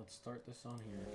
let's start this on here.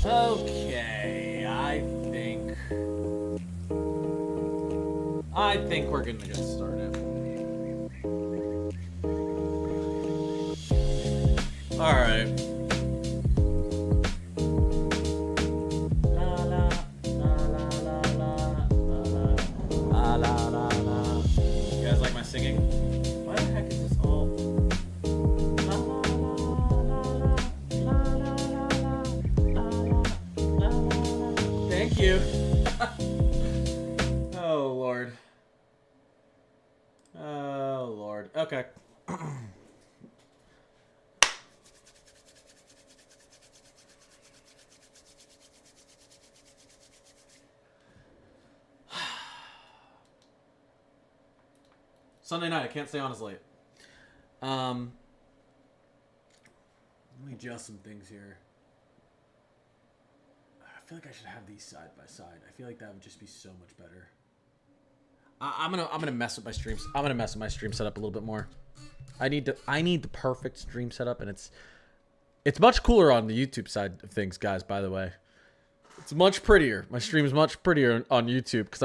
Okay, I think we're gonna get started. All right. La la la la la la la la la la. You guys like my singing? Why the heck is this all? La la la la la la la la la la la. Thank you. Oh Lord. Oh Lord. Okay. Sunday night. I can't stay on as late. Let me adjust some things here. I feel like I should have these side by side. I feel like that would just be so much better. I'm gonna mess with my streams. I'm gonna mess with my stream setup a little bit more. I need the perfect stream setup, and it's much cooler on the YouTube side of things, guys. By the way, it's much prettier. My stream is much prettier on YouTube because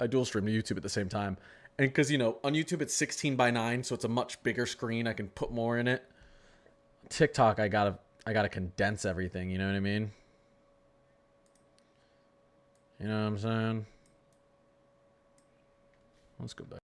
I dual stream to YouTube at the same time, and because on YouTube it's 16:9, so it's a much bigger screen. I can put more in it. TikTok, I gotta condense everything. You know what I mean? You know what I'm saying? Let's go back.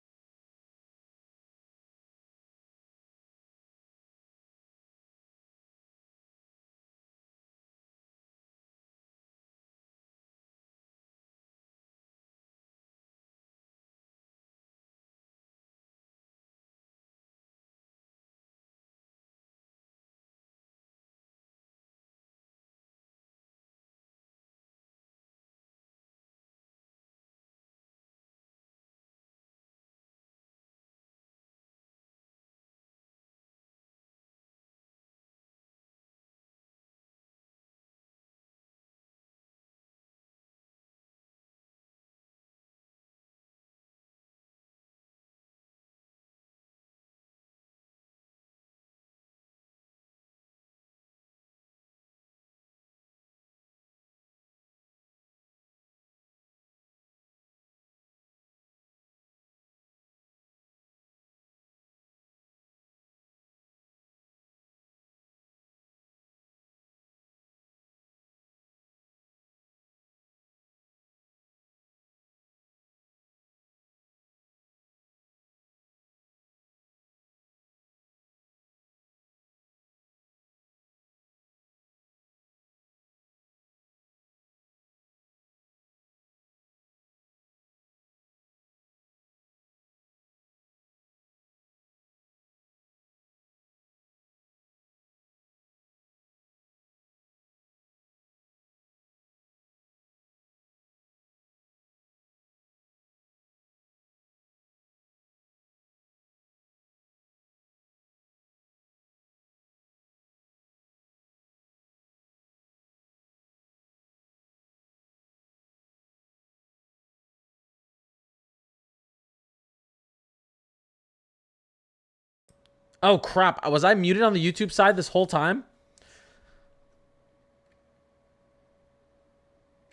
Oh crap! Was I muted on the YouTube side this whole time?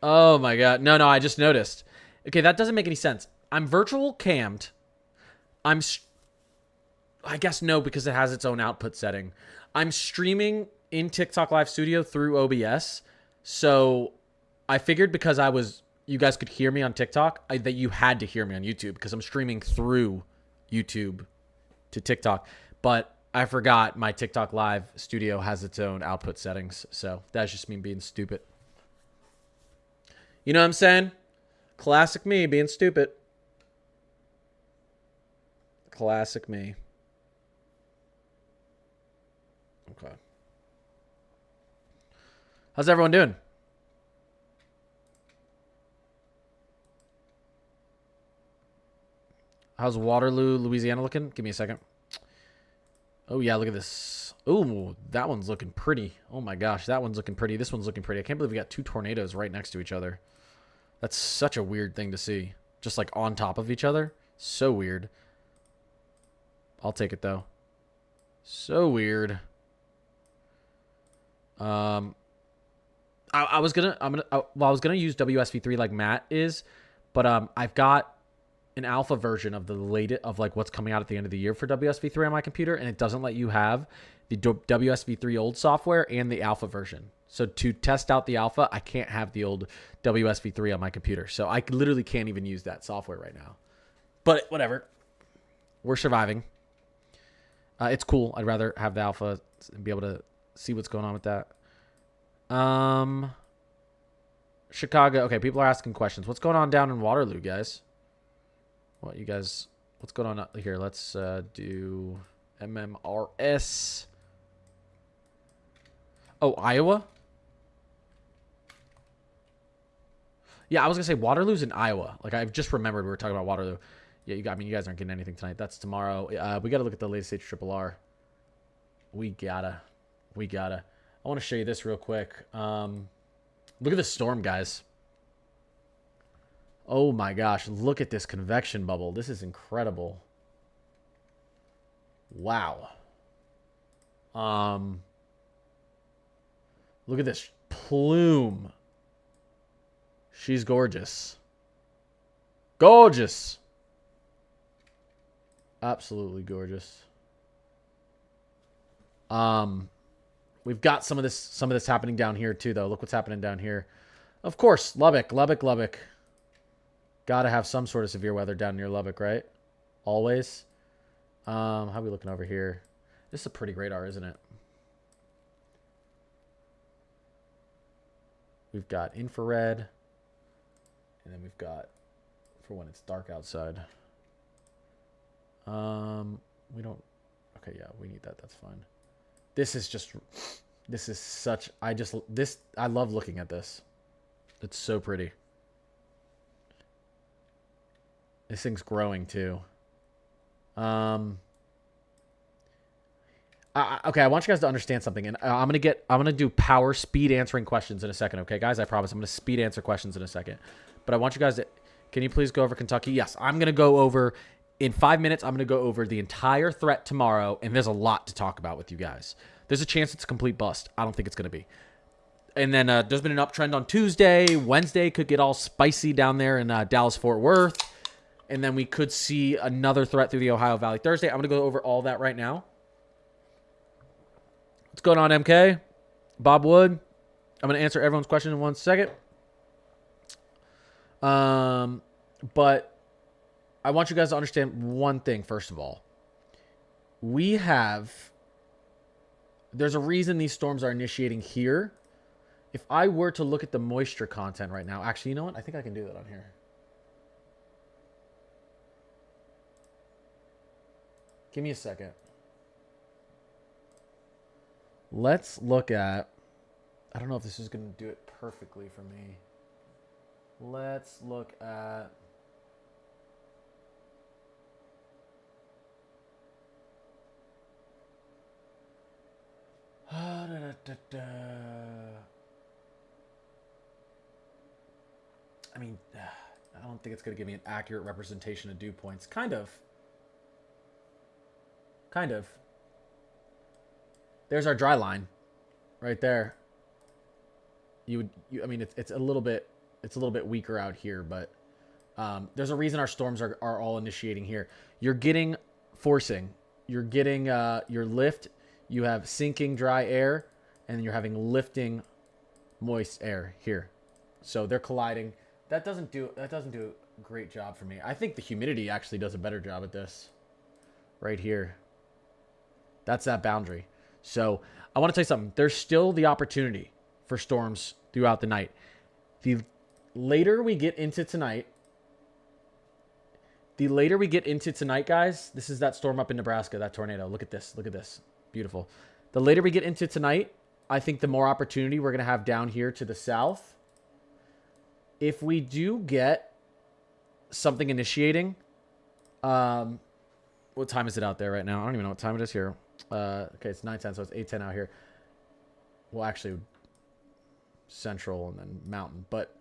Oh my god! No, I just noticed. Okay, that doesn't make any sense. I'm virtual cammed. I guess no, because it has its own output setting. I'm streaming in TikTok Live Studio through OBS. So I figured because you guys could hear me on TikTok, that you had to hear me on YouTube because I'm streaming through YouTube to TikTok. But I forgot my TikTok Live Studio has its own output settings. So that's just me being stupid. You know what I'm saying? Classic me being stupid. Classic me. Okay. How's everyone doing? How's Waterloo, Louisiana looking? Give me a second. Oh, yeah, look at this. Oh, that one's looking pretty. Oh, my gosh, that one's looking pretty. This one's looking pretty. I can't believe we got two tornadoes right next to each other. That's such a weird thing to see. Just, like, on top of each other. So weird. I'll take it, though. So weird. I was gonna use WSV3 like Matt is, but I've got an alpha version of the latest of like what's coming out at the end of the year for WSV3 on my computer, and it doesn't let you have the WSV3 old software and the alpha version. So to test out the alpha, I can't have the old WSV3 on my computer. So I literally can't even use that software right now. But whatever. We're surviving. It's cool. I'd rather have the alpha and be able to see what's going on with that. Chicago. Okay, people are asking questions. What's going on down in Waterloo, guys? What's going on up here? Let's do MMRS. Oh, Iowa? Yeah, I was going to say Waterloo's in Iowa. Like, I've just remembered we were talking about Waterloo. Yeah, I mean, you guys aren't getting anything tonight. That's tomorrow. We got to look at the latest stage triple R. We gotta. I want to show you this real quick. Look at the storm, guys. Oh my gosh, look at this convection bubble. This is incredible. Wow. Look at this plume. She's gorgeous. Gorgeous. Absolutely gorgeous. We've got some of this happening down here too, though. Look what's happening down here. Of course, Lubbock. Gotta have some sort of severe weather down near Lubbock, right? Always. How are we looking over here? This is a pretty radar, isn't it? We've got infrared. And then we've got for when it's dark outside. We don't... Okay, yeah, we need that. That's fine. This is such... I love looking at this. It's so pretty. This thing's growing too. Okay, I want you guys to understand something, and I'm gonna do power speed answering questions in a second. Okay, guys, I promise I'm gonna speed answer questions in a second. But I want you guys to... Can you please go over Kentucky? Yes, I'm gonna go over... In 5 minutes, I'm going to go over the entire threat tomorrow, and there's a lot to talk about with you guys. There's a chance it's a complete bust. I don't think it's going to be. And then there's been an uptrend on Tuesday. Wednesday could get all spicy down there in Dallas-Fort Worth. And then we could see another threat through the Ohio Valley Thursday. I'm going to go over all that right now. What's going on, MK? Bob Wood? I'm going to answer everyone's question in 1 second. But... I want you guys to understand one thing, first of all. There's a reason these storms are initiating here. If I were to look at the moisture content right now, actually, you know what? I think I can do that on here. Give me a second. Let's look at... I don't know if this is going to do it perfectly for me. Let's look at... I mean, I don't think it's going to give me an accurate representation of dew points. Kind of. There's our dry line right there. I mean, it's a little bit weaker out here, but there's a reason our storms are all initiating here. You're getting forcing. You're getting your lift. You have sinking dry air, and then you're having lifting moist air here. So they're colliding. That doesn't do a great job for me. I think the humidity actually does a better job at this. Right here. That's that boundary. So I want to tell you something. There's still the opportunity for storms throughout the night. The later we get into tonight, guys, this is that storm up in Nebraska, that tornado. Look at this. Beautiful. The later we get into tonight, I think the more opportunity we're going to have down here to the south. If we do get something initiating, what time is it out there right now? I don't even know what time it is here. Okay, it's 9:10, so it's 8:10 out here. Well, actually, central and then mountain. But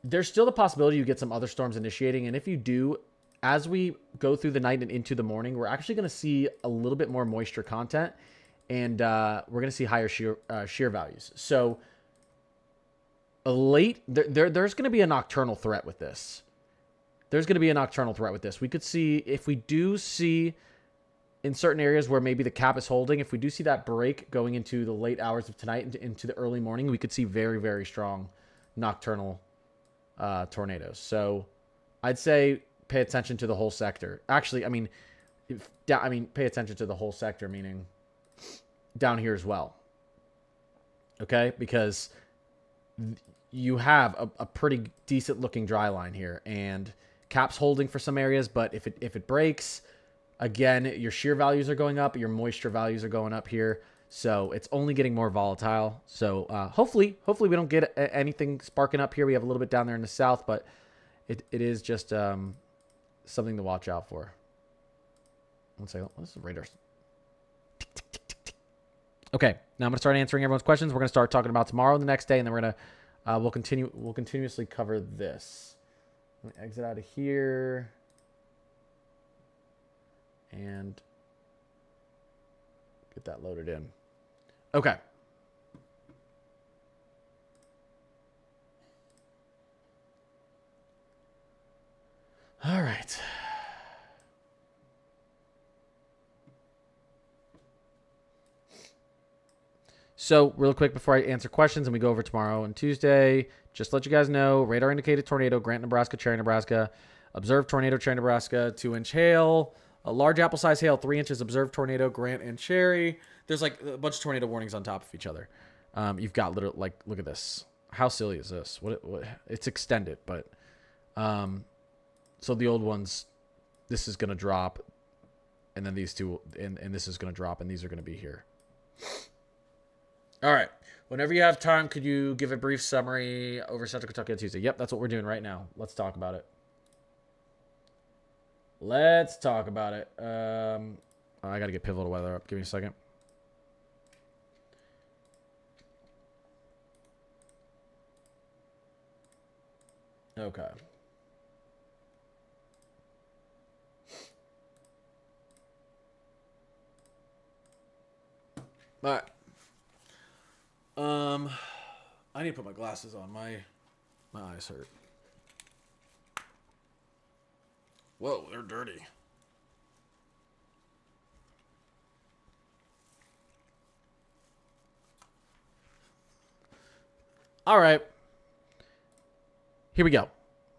there's still the possibility you get some other storms initiating. And if you do, as we go through the night and into the morning, we're actually going to see a little bit more moisture content. And we're going to see higher shear values. So there's going to be a nocturnal threat with this. We could see, if we do see in certain areas where maybe the cap is holding, if we do see that break going into the late hours of tonight into the early morning, we could see very, very strong nocturnal tornadoes. So I'd say pay attention to the whole sector. Actually, pay attention to the whole sector, meaning down here as well. Okay? Because you have a pretty decent looking dry line here, and cap's holding for some areas, but if it breaks, again, your shear values are going up, your moisture values are going up here, so it's only getting more volatile. So hopefully we don't get anything sparking up here. We have a little bit down there in the south, but it is just something to watch out for. One second. What's the radar? Okay, now I'm gonna start answering everyone's questions. We're gonna start talking about tomorrow and the next day, and then we're gonna we'll continuously cover this. Let me exit out of here and get that loaded in. Okay. All right. So real quick before I answer questions and we go over tomorrow and Tuesday, just to let you guys know, radar indicated tornado, Grant, Nebraska, Cherry, Nebraska. Observed tornado, Cherry, Nebraska, 2-inch hail. A large apple size hail, 3 inches. Observed tornado, Grant and Cherry. There's like a bunch of tornado warnings on top of each other. You've got literally, like, look at this. How silly is this? What it's extended, but so the old ones, this is gonna drop, and then these two, and this is gonna drop, and these are gonna be here. All right. Whenever you have time, could you give a brief summary over Central Kentucky on Tuesday? Yep, that's what we're doing right now. Let's talk about it. Let's talk about it. I got to get pivotal weather up. Give me a second. Okay. All right. I need to put my glasses on. My eyes hurt. Whoa, they're dirty. All right. Here we go.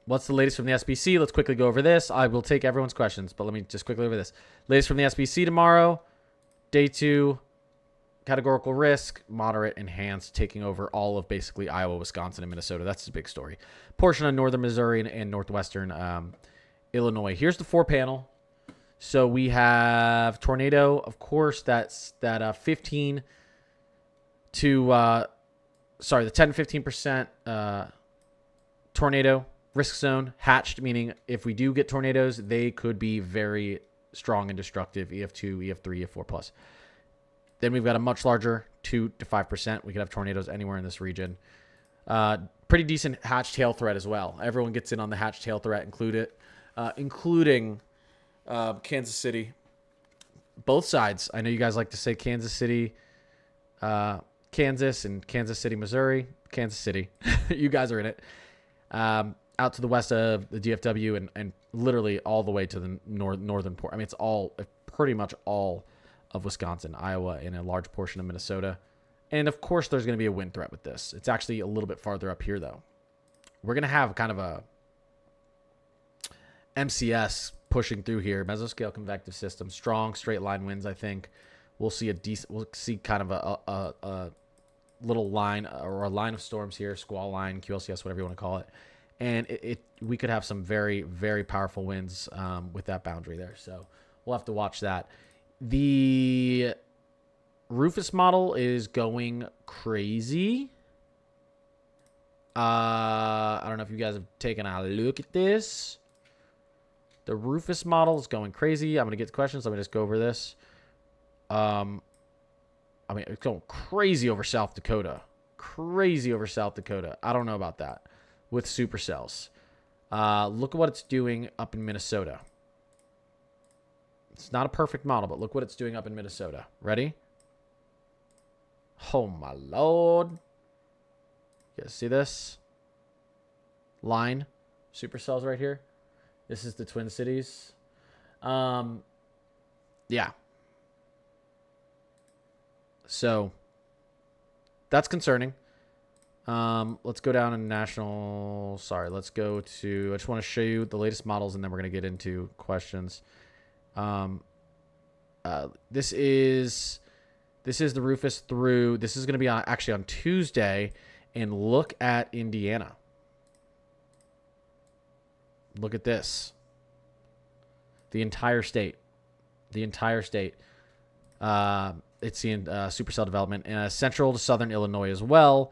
What's the latest from the SBC? Let's quickly go over this. I will take everyone's questions, but let me just quickly over this. Latest from the SBC tomorrow. Day 2. Categorical risk, moderate, enhanced, taking over all of basically Iowa, Wisconsin, and Minnesota. That's the big story. Portion of northern Missouri and northwestern Illinois. Here's the 4 panel. So we have tornado, of course. That's that 15 to the 10 to 15% tornado risk zone hatched, meaning if we do get tornadoes, they could be very strong and destructive. EF2, EF3, EF4 plus. Then we've got a much larger 2 to 5%. We could have tornadoes anywhere in this region. Pretty decent hatched hail threat as well. Everyone gets in on the hatched hail threat, including Kansas City. Both sides. I know you guys like to say Kansas City, Kansas, and Kansas City, Missouri. Kansas City. You guys are in it. Out to the west of the DFW and literally all the way to the northern port. I mean, it's pretty much all of Wisconsin, Iowa, and a large portion of Minnesota. And of course, there's going to be a wind threat with this. It's actually a little bit farther up here, though. We're going to have kind of a MCS pushing through here, mesoscale convective system, strong straight line winds. I think we'll see kind of a little line or a line of storms here, squall line, QLCS, whatever you want to call it. And we could have some very, very powerful winds with that boundary there. So we'll have to watch that. The Rufus model is going crazy. I don't know if you guys have taken a look at this. The Rufus model is going crazy. I'm going to get to questions. Let me just go over this. I mean, it's going crazy over South Dakota. Crazy over South Dakota. I don't know about that with supercells. Look at what it's doing up in Minnesota. It's not a perfect model, but look what it's doing up in Minnesota. Ready? Oh, my Lord. You guys see this? Line. Supercells right here. This is the Twin Cities. Yeah. So, that's concerning. Let's go down in national. Sorry, let's go to. I just want to show you the latest models, and then we're going to get into questions. This is the Rufus through. This is going to be actually on Tuesday, and look at Indiana. Look at this. The entire state. It's it's seeing supercell development central to southern Illinois as well.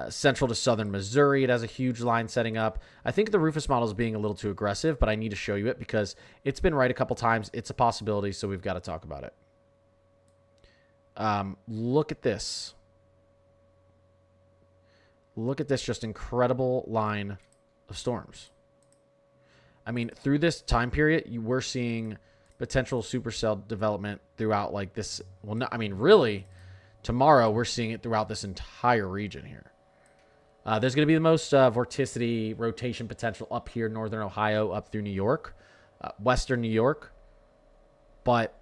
Central to southern Missouri, it has a huge line setting up. I think the Rufus model is being a little too aggressive, but I need to show you it because it's been right a couple times. It's a possibility, so we've got to talk about it. Look at this. Look at this just incredible line of storms. I mean, through this time period, we're seeing potential supercell development throughout like this. Well, no, I mean, really, tomorrow we're seeing it throughout this entire region here. There's going to be the most vorticity rotation potential up here, northern Ohio, up through New York, western New York. But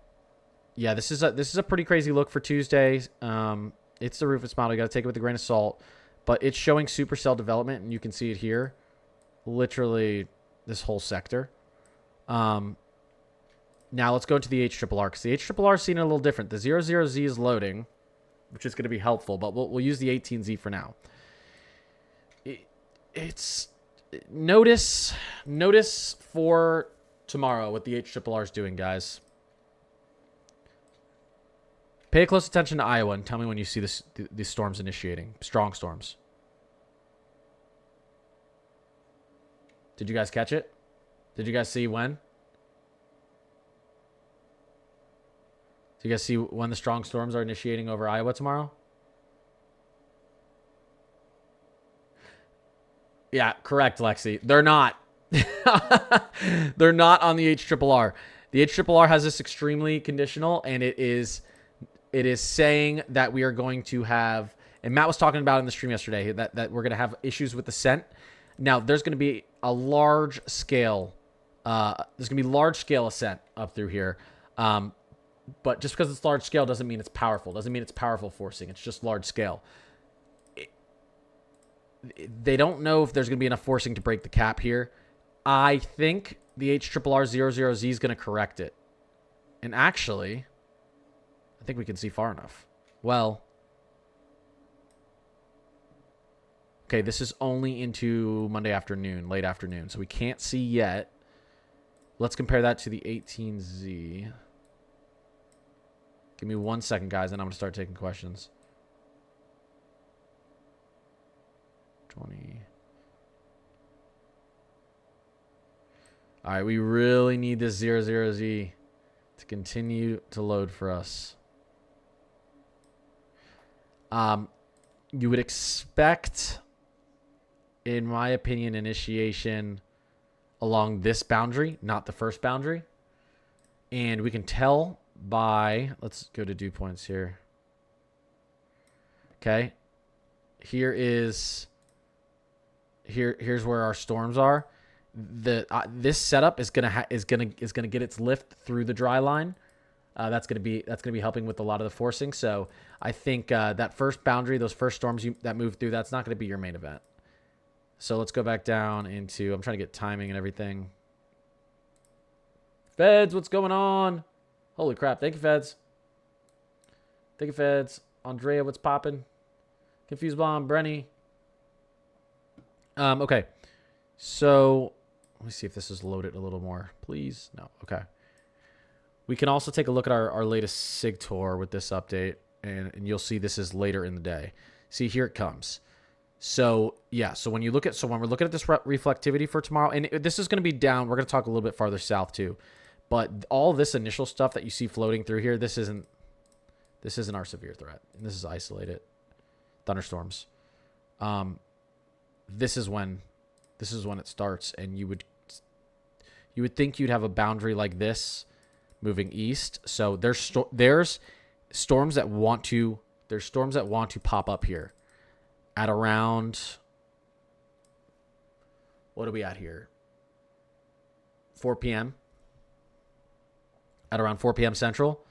yeah, this is a pretty crazy look for Tuesday. It's the Rufus model. You got to take it with a grain of salt, but it's showing supercell development, and you can see it here, literally this whole sector. Now let's go to the HRRR because the HRRR is seen a little different. The 00Z is loading, which is going to be helpful, but we'll use the 18Z for now. It's notice for tomorrow what the HRRR is doing, guys. Pay close attention to Iowa and tell me when you see these storms initiating. Strong storms. Did you guys catch it? Did you guys see when? Do you guys see when the strong storms are initiating over Iowa tomorrow? Yeah, correct, Lexi. They're not. They're not on the HRRR. The HRRR has this extremely conditional, and it is saying that we are going to have, and Matt was talking about in the stream yesterday, that we're going to have issues with the scent. Now, there's going to be a large scale, there's going to be large scale ascent up through here. But just because it's large scale doesn't mean it's powerful. Doesn't mean it's powerful forcing. It's just large scale. They don't know if there's going to be enough forcing to break the cap here. I think the HRRR 00Z is going to correct it. And actually, I think we can see far enough. Well, okay, this is only into Monday afternoon, late afternoon, so we can't see yet. Let's compare that to the 18Z. Give me 1 second, guys, and I'm going to start taking questions. 20. All right, we really need this 00Z to continue to load for us. You would expect, in my opinion, initiation along this boundary, not the first boundary. And we can tell by, let's go to dew points here. Okay. Here's where our storms are. This setup is gonna get its lift through the dry line. That's gonna be helping with a lot of the forcing. So I think that first boundary, those first storms that move through, that's not gonna be your main event. So let's go back down into, I'm trying to get timing and everything. Feds, what's going on? Holy crap! Thank you, Feds. Thank you, Feds. Andrea, what's popping? Confused Bomb, Brenny. Okay, so let me see if this is loaded a little more, please. No, okay. We can also take a look at our latest SIG tour with this update, and you'll see this is later in the day. See, here it comes. So yeah, so when we're looking at this reflectivity for tomorrow, and this is going to be down. We're going to talk a little bit farther south too, but all this initial stuff that you see floating through here, this isn't our severe threat, and this is isolated thunderstorms. This is when it starts, and you would think you'd have a boundary like this moving east. So there's storms that want to pop up here at around, what are we at here? 4 p.m. At around 4 p.m. Central,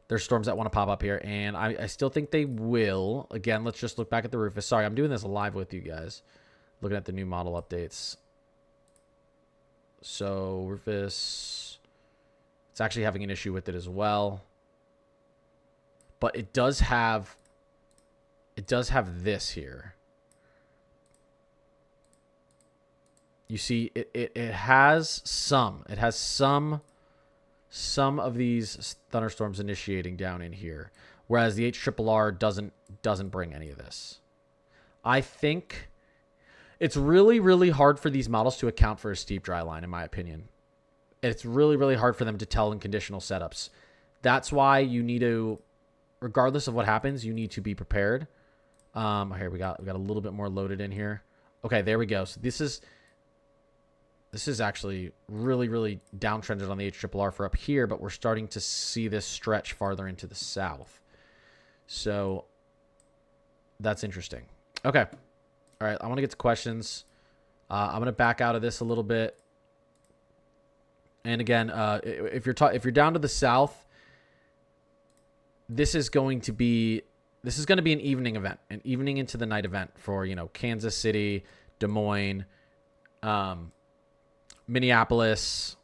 there's storms that want to pop up here, and I still think they will. Again, let's just look back at the Rufus. Sorry, I'm doing this live with you guys. Looking at the new model updates. So Rufus, it's actually having an issue with it as well. But it does have this here. You see, it has some of these thunderstorms initiating down in here. whereas the HRRR doesn't bring any of this. I think it's really, really hard for these models to account for a steep dry line, in my opinion. It's really, really hard for them to tell in conditional setups. That's why you need to, regardless of what happens, you need to be prepared. Here we got a little bit more loaded in here. Okay, there we go. So this is actually really, really downtrended on the HRRR for up here, but we're starting to see this stretch farther into the south. So that's interesting. Okay. All right, I want to get to questions. I'm going to back out of this a little bit. And again, if you're down to the south, this is going to be an evening event, an evening into the night event for, Kansas City, Des Moines, Minneapolis,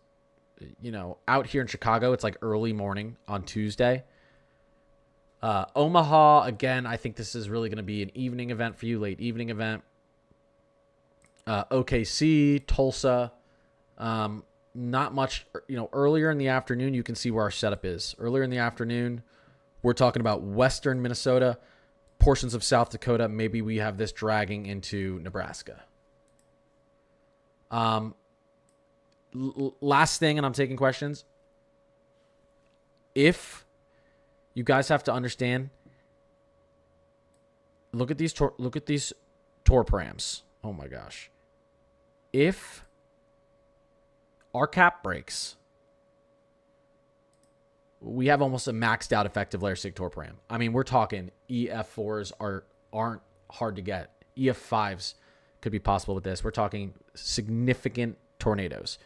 out here in Chicago, it's like early morning on Tuesday. Omaha, again, I think this is really going to be an evening event for you, late evening event. OKC, Tulsa, not much, earlier in the afternoon, you can see where our setup is. Earlier in the afternoon, we're talking about western Minnesota, portions of South Dakota. Maybe we have this dragging into Nebraska. Last thing, and I'm taking questions. If you guys have to understand, look at these tour params. Oh my gosh. If our cap breaks, we have almost a maxed out effective layer sig tor param. I mean, we're talking EF4s aren't hard to get. EF5s could be possible with this. We're talking significant tornadoes.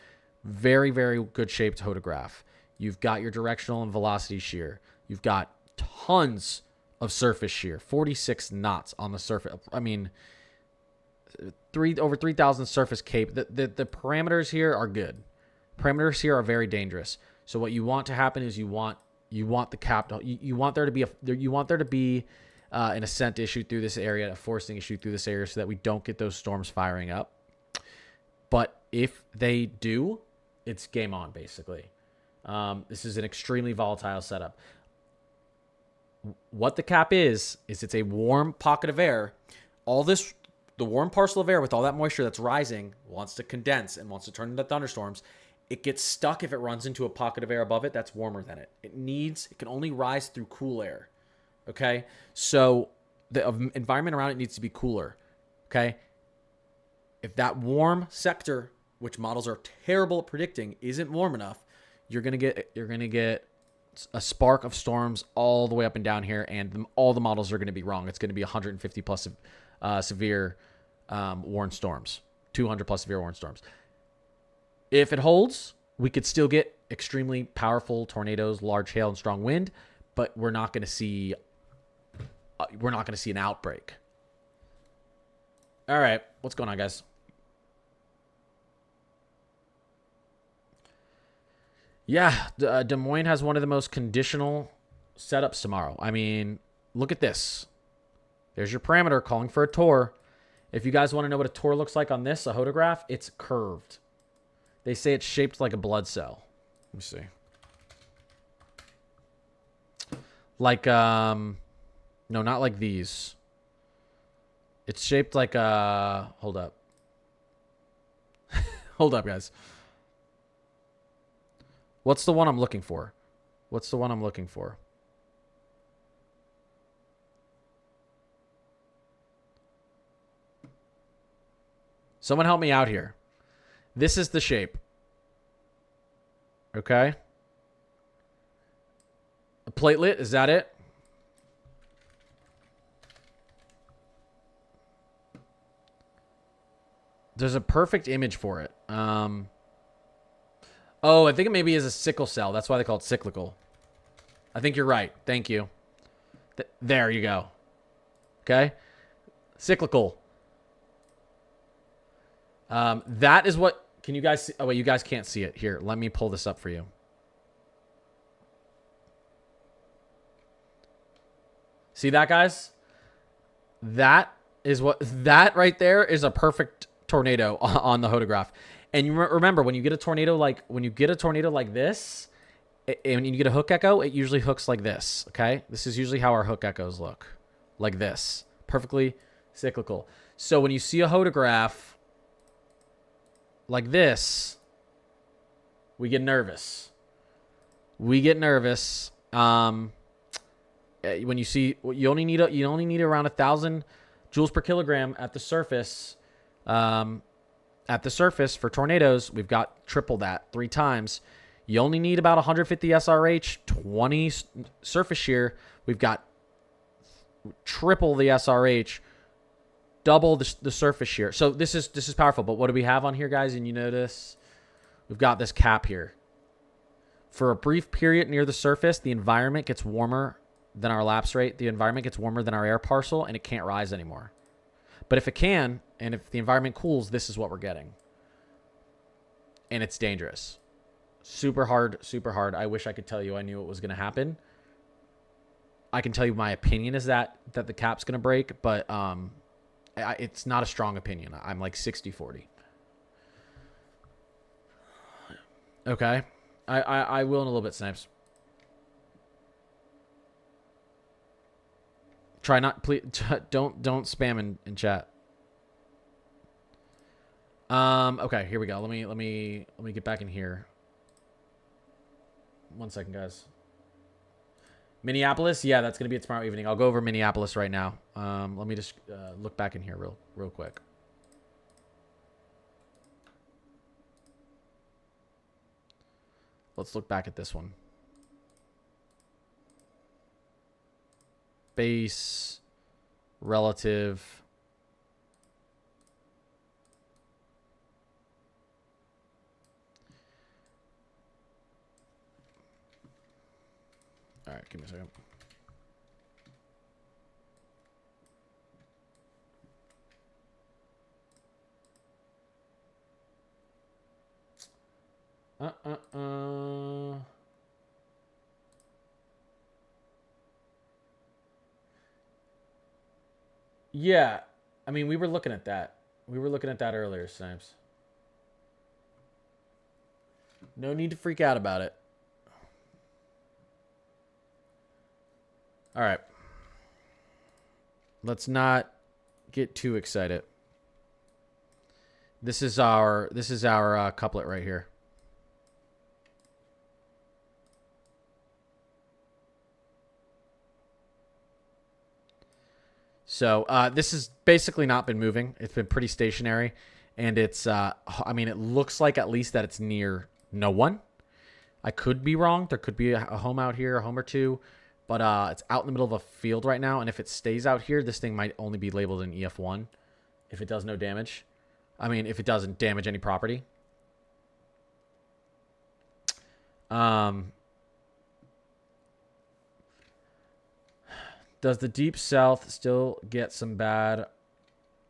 Very, very good shaped hodograph. You've got your directional and velocity shear. You've got tons of surface shear, 46 knots on the surface. I mean, over 3,000 surface cape. The parameters here are good. Parameters here are very dangerous. So what you want to happen is you want the cap. You want there to be an ascent issue through this area, a forcing issue through this area, so that we don't get those storms firing up. But if they do, it's game on, basically. This is an extremely volatile setup. What the cap is it's a warm pocket of air. The warm parcel of air with all that moisture that's rising wants to condense and wants to turn into thunderstorms. It gets stuck if it runs into a pocket of air above it that's warmer than it. It can only rise through cool air. Okay? So the environment around it needs to be cooler. Okay? If that warm sector, which models are terrible at predicting, isn't warm enough, you're gonna get a spark of storms all the way up and down here, and all the models are going to be wrong. It's going to be 150 plus severe warned storms, 200 plus severe warned storms. If it holds, we could still get extremely powerful tornadoes, large hail, and strong wind, but we're not going to see an outbreak. All right, what's going on, guys? Yeah, Des Moines has one of the most conditional setups tomorrow. I mean, look at this. There's your parameter calling for a tor. If you guys want to know what a tor looks like on this, a hodograph, it's curved. They say it's shaped like a blood cell. Let me see. Like, no, not like these. It's shaped like a, hold up. Hold up, guys. What's the one I'm looking for? Someone help me out here. This is the shape. Okay. A platelet, is that it? There's a perfect image for it. Oh, I think it maybe is a sickle cell. That's why they call it cyclical. I think you're right. Thank you. There you go. Okay. Cyclical. That is what... Can you guys see? Oh, wait, you guys can't see it. Here, let me pull this up for you. See that, guys? That right there is a perfect tornado on the hodograph. And you remember, when you get a tornado like this, And when you get a hook echo, it usually hooks like this, okay? This is usually how our hook echoes look, like this. Perfectly cyclical. So when you see a hodograph like this, we get nervous. We get nervous. When you see, you only need around 1,000 joules per kilogram at the surface. At the surface for tornadoes, we've got triple that 3 times. You only need about 150 SRH, 20 surface shear. We've got triple the SRH, double the surface shear. So this is powerful. But what do we have on here, guys? And you notice we've got this cap here. For a brief period near the surface, the environment gets warmer than our lapse rate. The environment gets warmer than our air parcel, and it can't rise anymore. But if it can, and if the environment cools, this is what we're getting. And it's dangerous. Super hard, super hard. I wish I could tell you I knew it was going to happen. I can tell you my opinion is that the cap's going to break, but it's not a strong opinion. I'm like 60-40. Okay. I will in a little bit, Snipes. Try not, please, don't spam in chat. Okay, here we go. Let me get back in here. 1 second, guys. Minneapolis, yeah, that's gonna be tomorrow evening. I'll go over Minneapolis right now. Let me just look back in here real quick. Let's look back at this one. Base, relative. All right, give me a second. Yeah, I mean, we were looking at that. We were looking at that earlier, Snipes. No need to freak out about it. All right. Let's not get too excited. This is our couplet right here. So this has basically not been moving. It's been pretty stationary, and it's I mean, it looks like at least that it's near no one. I could be wrong. There could be a home out here, a home or two, but it's out in the middle of a field right now, and if it stays out here, this thing might only be labeled an EF1 if it does no damage. I mean, if it doesn't damage any property. Does the deep south still get some bad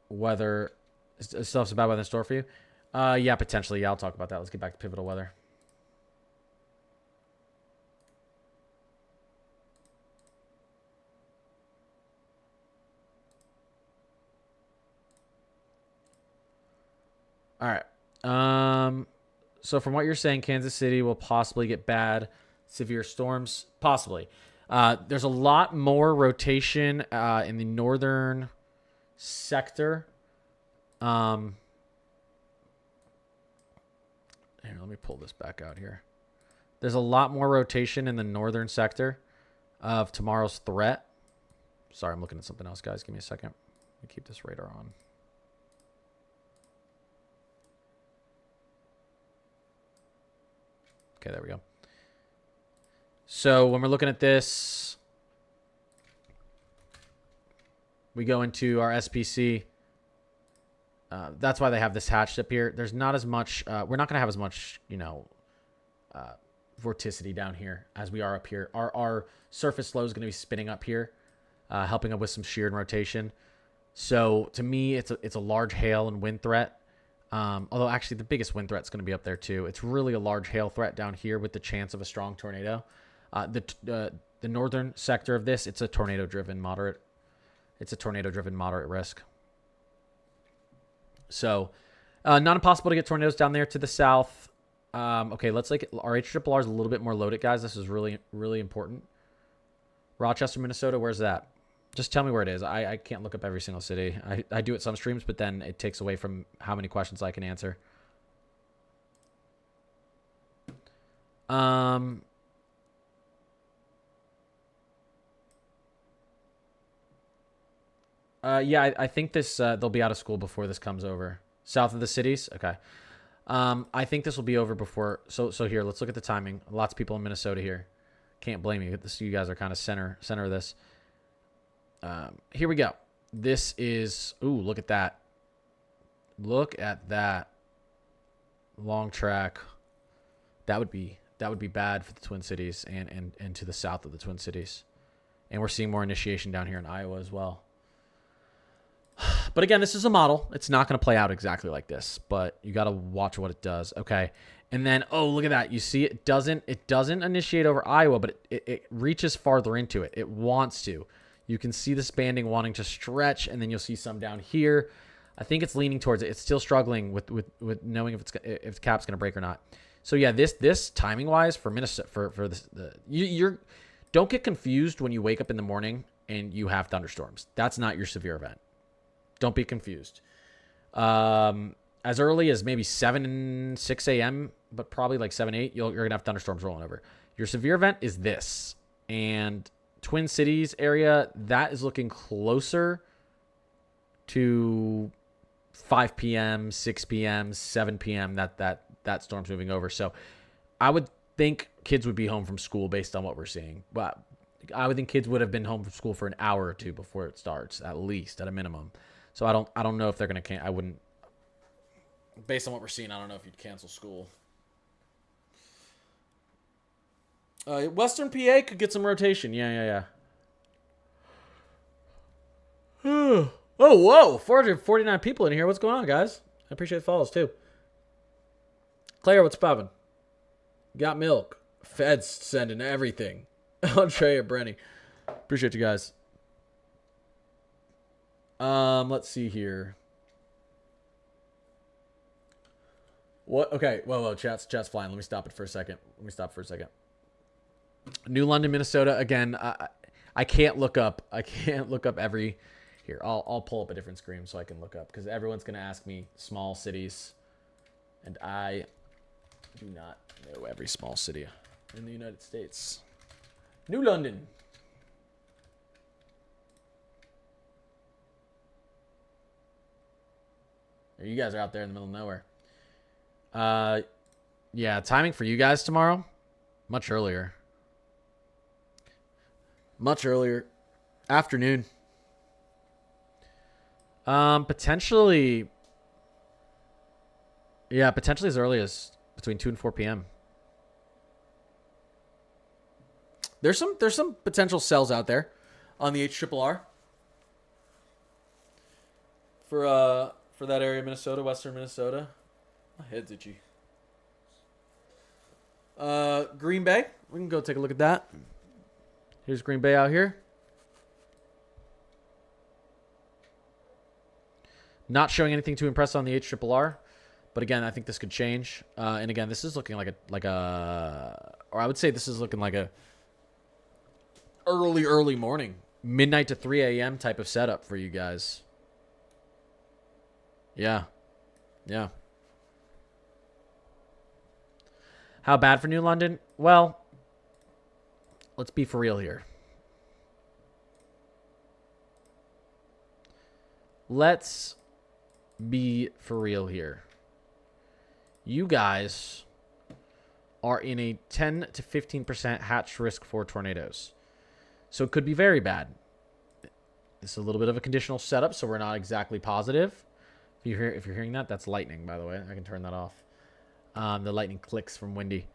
weather? Still have some bad weather in store for you? Yeah, potentially. Yeah, I'll talk about that. Let's get back to pivotal weather. All right. So from what you're saying, Kansas City will possibly get bad, severe storms. Possibly. There's a lot more rotation in the northern sector. Here, let me pull this back out here. There's a lot more rotation in the northern sector of tomorrow's threat. Sorry, I'm looking at something else, guys. Give me a second. Let me keep this radar on. Okay, there we go. So when we're looking at this, we go into our SPC. That's why they have this hatched up here. There's not as much, we're not going to have as much, you know, vorticity down here as we are up here. Our surface flow is going to be spinning up here, helping up with some shear and rotation. So to me, it's a large hail and wind threat. Although actually the biggest wind threat is going to be up there too. It's really a large hail threat down here with the chance of a strong tornado. The northern sector of this, it's a tornado-driven moderate. It's a tornado-driven moderate risk. So, not impossible to get tornadoes down there to the south. Okay, let's like our HRRR is a little bit more loaded, guys. This is really, really important. Rochester, Minnesota, where's that? Just tell me where it is. I can't look up every single city. I do it some streams, but then it takes away from how many questions I can answer. Yeah, I think this they'll be out of school before this comes over. South of the cities? Okay. I think this will be over before. So here, let's look at the timing. Lots of people in Minnesota here. Can't blame you. You guys are kind of center of this. Here we go. This is, ooh, look at that. Look at that. Long track. That would be bad for the Twin Cities and to the south of the Twin Cities. And we're seeing more initiation down here in Iowa as well. But again, this is a model. It's not going to play out exactly like this, but you got to watch what it does. Okay. And then, oh, look at that. You see it doesn't initiate over Iowa, but it reaches farther into it. It wants to. You can see this banding wanting to stretch, and then you'll see some down here. I think it's leaning towards it. It's still struggling with knowing if the cap's going to break or not. So yeah, this timing wise for Minnesota for this you're don't get confused when you wake up in the morning and you have thunderstorms. That's not your severe event. Don't be confused. As early as maybe 6 a.m., but probably like 7, 8, you're going to have thunderstorms rolling over. Your severe event is this. And Twin Cities area, that is looking closer to 5 p.m., 6 p.m., 7 p.m. That storm's moving over. So I would think kids would be home from school based on what we're seeing. But I would think kids would have been home from school for an hour or two before it starts, at least, at a minimum. So I don't know if they're going to I wouldn't, based on what we're seeing, I don't know if you'd cancel school. Western PA could get some rotation. Yeah. Oh, whoa. 449 people in here. What's going on, guys? I appreciate the follows, too. Claire, what's poppin'? Got milk. Fed's sending everything. Andre and Brenny. Appreciate you guys. Let's see here. What? Okay. Whoa. Chat's flying. Let me stop it for a second. New London, Minnesota. Again, I can't look up. Every. Here, I'll pull up a different screen so I can look up because everyone's gonna ask me small cities, and I do not know every small city in the United States. New London. You guys are out there in the middle of nowhere. Yeah, timing for you guys tomorrow, much earlier. Afternoon. Potentially as early as between 2 and 4 p.m. There's some potential cells out there on the HRRR for that area of Minnesota, western Minnesota. My head's itchy. Green Bay. We can go take a look at that. Here's Green Bay out here. Not showing anything too impressive on the HRRR, but again, I think this could change. And again, this is looking or I would say this is looking like a early morning, midnight to 3 a.m. type of setup for you guys. Yeah. How bad for New London? Well, let's be for real here. You guys are in a 10 to 15% hatch risk for tornadoes. So it could be very bad. This is a little bit of a conditional setup, so we're not exactly positive. If you're hearing that, that's lightning, by the way. I can turn that off. The lightning clicks from Windy.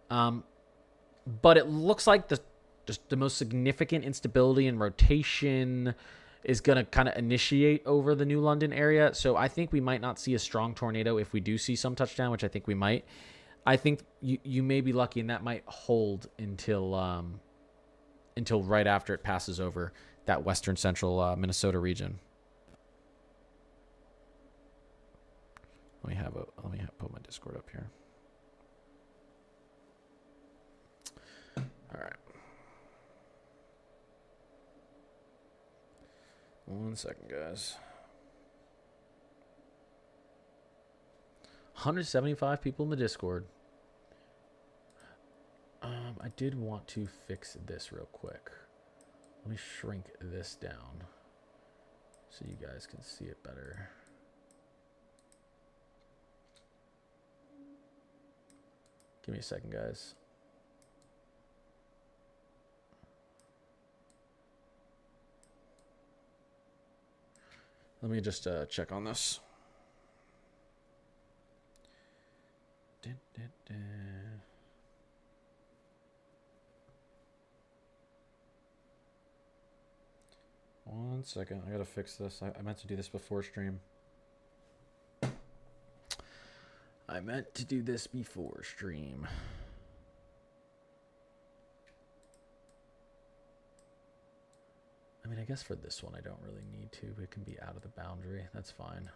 But it looks like the most significant instability and rotation is going to kind of initiate over the New London area. So I think we might not see a strong tornado if we do see some touchdown, which I think we might. I think you may be lucky, and that might hold until right after it passes over that western central Minnesota region. Let me put my Discord up here. 1 second, guys. 175 people in the Discord. I did want to fix this real quick. Let me shrink this down so you guys can see it better. Give me a second, guys. Let me just check on this. One second, I gotta fix this. I meant to do this before stream. I meant to do this before stream. I mean, I guess for this one, I don't really need to. It can be out of the boundary. That's fine.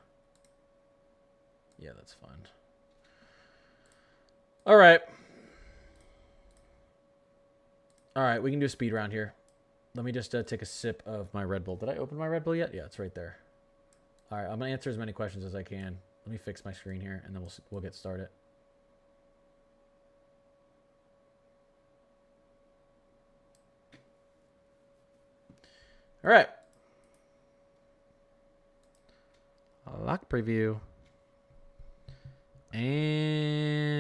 Yeah, that's fine. All right. All right, we can do a speed round here. Let me just take a sip of my Red Bull. Did I open my Red Bull yet? Yeah, it's right there. All right, I'm going to answer as many questions as I can. Let me fix my screen here, and then we'll get started. All right. Lock preview. And...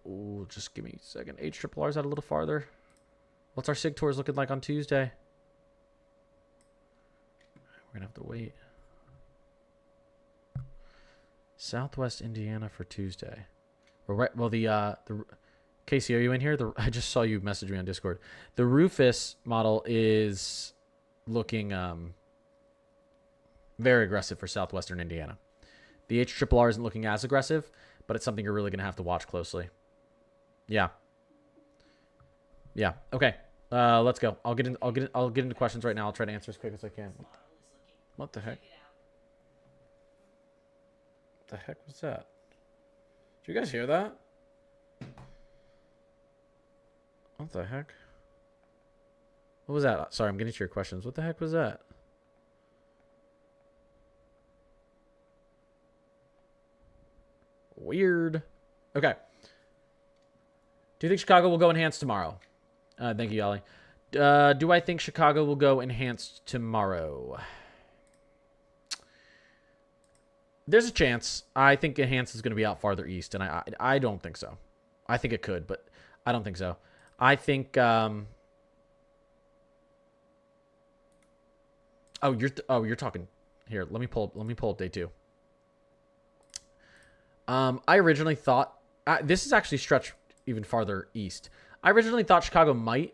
ooh, just give me a second. HRRR's out a little farther. What's our SIG tours looking like on Tuesday? We're going to have to wait. Southwest Indiana for Tuesday. Well, the Casey, are you in here? I just saw you message me on Discord. The Rufus model is looking very aggressive for Southwestern Indiana. The HRRR isn't looking as aggressive, but it's something you're really going to have to watch closely. Yeah. Yeah. Okay. Let's go. I'll get into questions right now. I'll try to answer as quick as I can. What the heck? What the heck was that? Did you guys hear that? What the heck? What was that? Sorry, I'm getting to your questions. What the heck was that? Weird. Okay. Do you think Chicago will go enhanced tomorrow? Thank you, Yali. Do I think Chicago will go enhanced tomorrow? There's a chance. I think enhanced is going to be out farther east, and I don't think so. I think it could, but I don't think so. I think. Oh, you're talking here. Let me pull up day 2. I originally thought this is actually stretched even farther east. I originally thought Chicago might.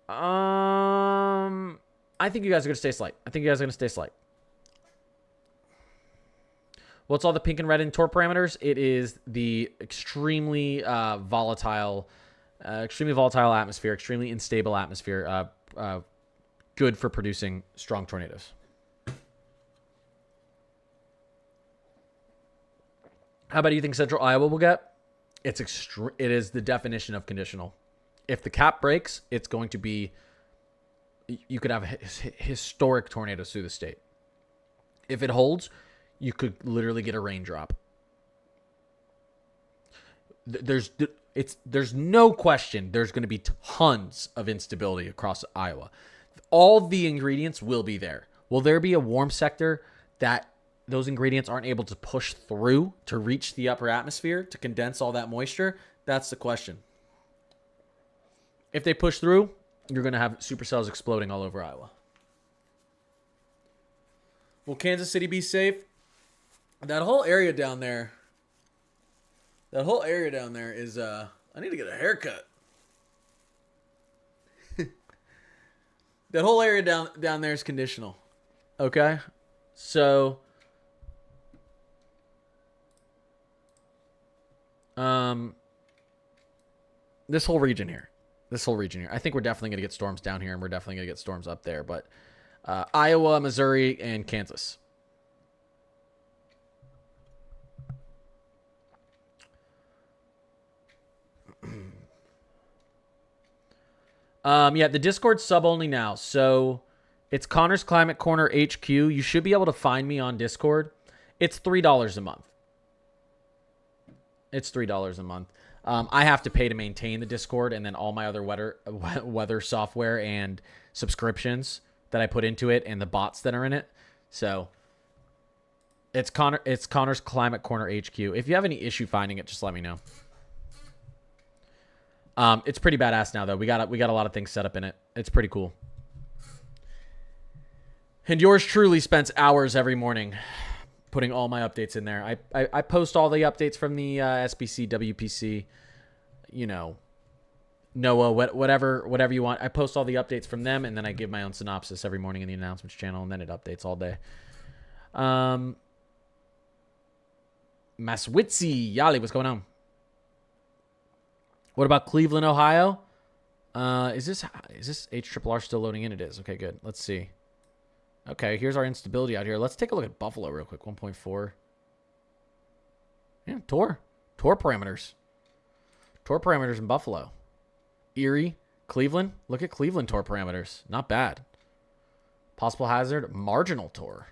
I think you guys are gonna stay slight. What's all the pink and red in torque parameters? It is the extremely volatile atmosphere, extremely unstable atmosphere. Good for producing strong tornadoes. How about do you think Central Iowa will get? It is the definition of conditional. If the cap breaks, it's going to be. You could have historic tornadoes through the state. If it holds, you could literally get a raindrop. There's no question there's going to be tons of instability across Iowa. All the ingredients will be there. Will there be a warm sector that those ingredients aren't able to push through to reach the upper atmosphere to condense all that moisture? That's the question. If they push through, you're going to have supercells exploding all over Iowa. Will Kansas City be safe? That whole area down there is, I need to get a haircut. That whole area down there is conditional. Okay? So, this whole region here. I think we're definitely going to get storms down here, and we're definitely going to get storms up there. But Iowa, Missouri, and Kansas. Yeah, the Discord's sub only now. So it's Connor's Climate Corner HQ. You should be able to find me on Discord. It's $3 a month. It's $3 a month. I have to pay to maintain the Discord, and then all my other weather software and subscriptions that I put into it, and the bots that are in it. So it's Connor's Climate Corner HQ. If you have any issue finding it, just let me know. It's pretty badass now, though. We got a lot of things set up in it. It's pretty cool. And yours truly spends hours every morning putting all my updates in there. I post all the updates from the SBC, WPC, you know, NOAA, whatever you want. I post all the updates from them, and then I give my own synopsis every morning in the announcements channel, and then it updates all day. Maswitzi, Yali, what's going on? What about Cleveland, Ohio? Is this HRRR still loading in? It is. Okay, good. Let's see. Okay, here's our instability out here. Let's take a look at Buffalo real quick. 1.4. Yeah, Tor parameters. Tor parameters in Buffalo. Erie, Cleveland. Look at Cleveland Tor parameters. Not bad. Possible hazard, marginal Tor.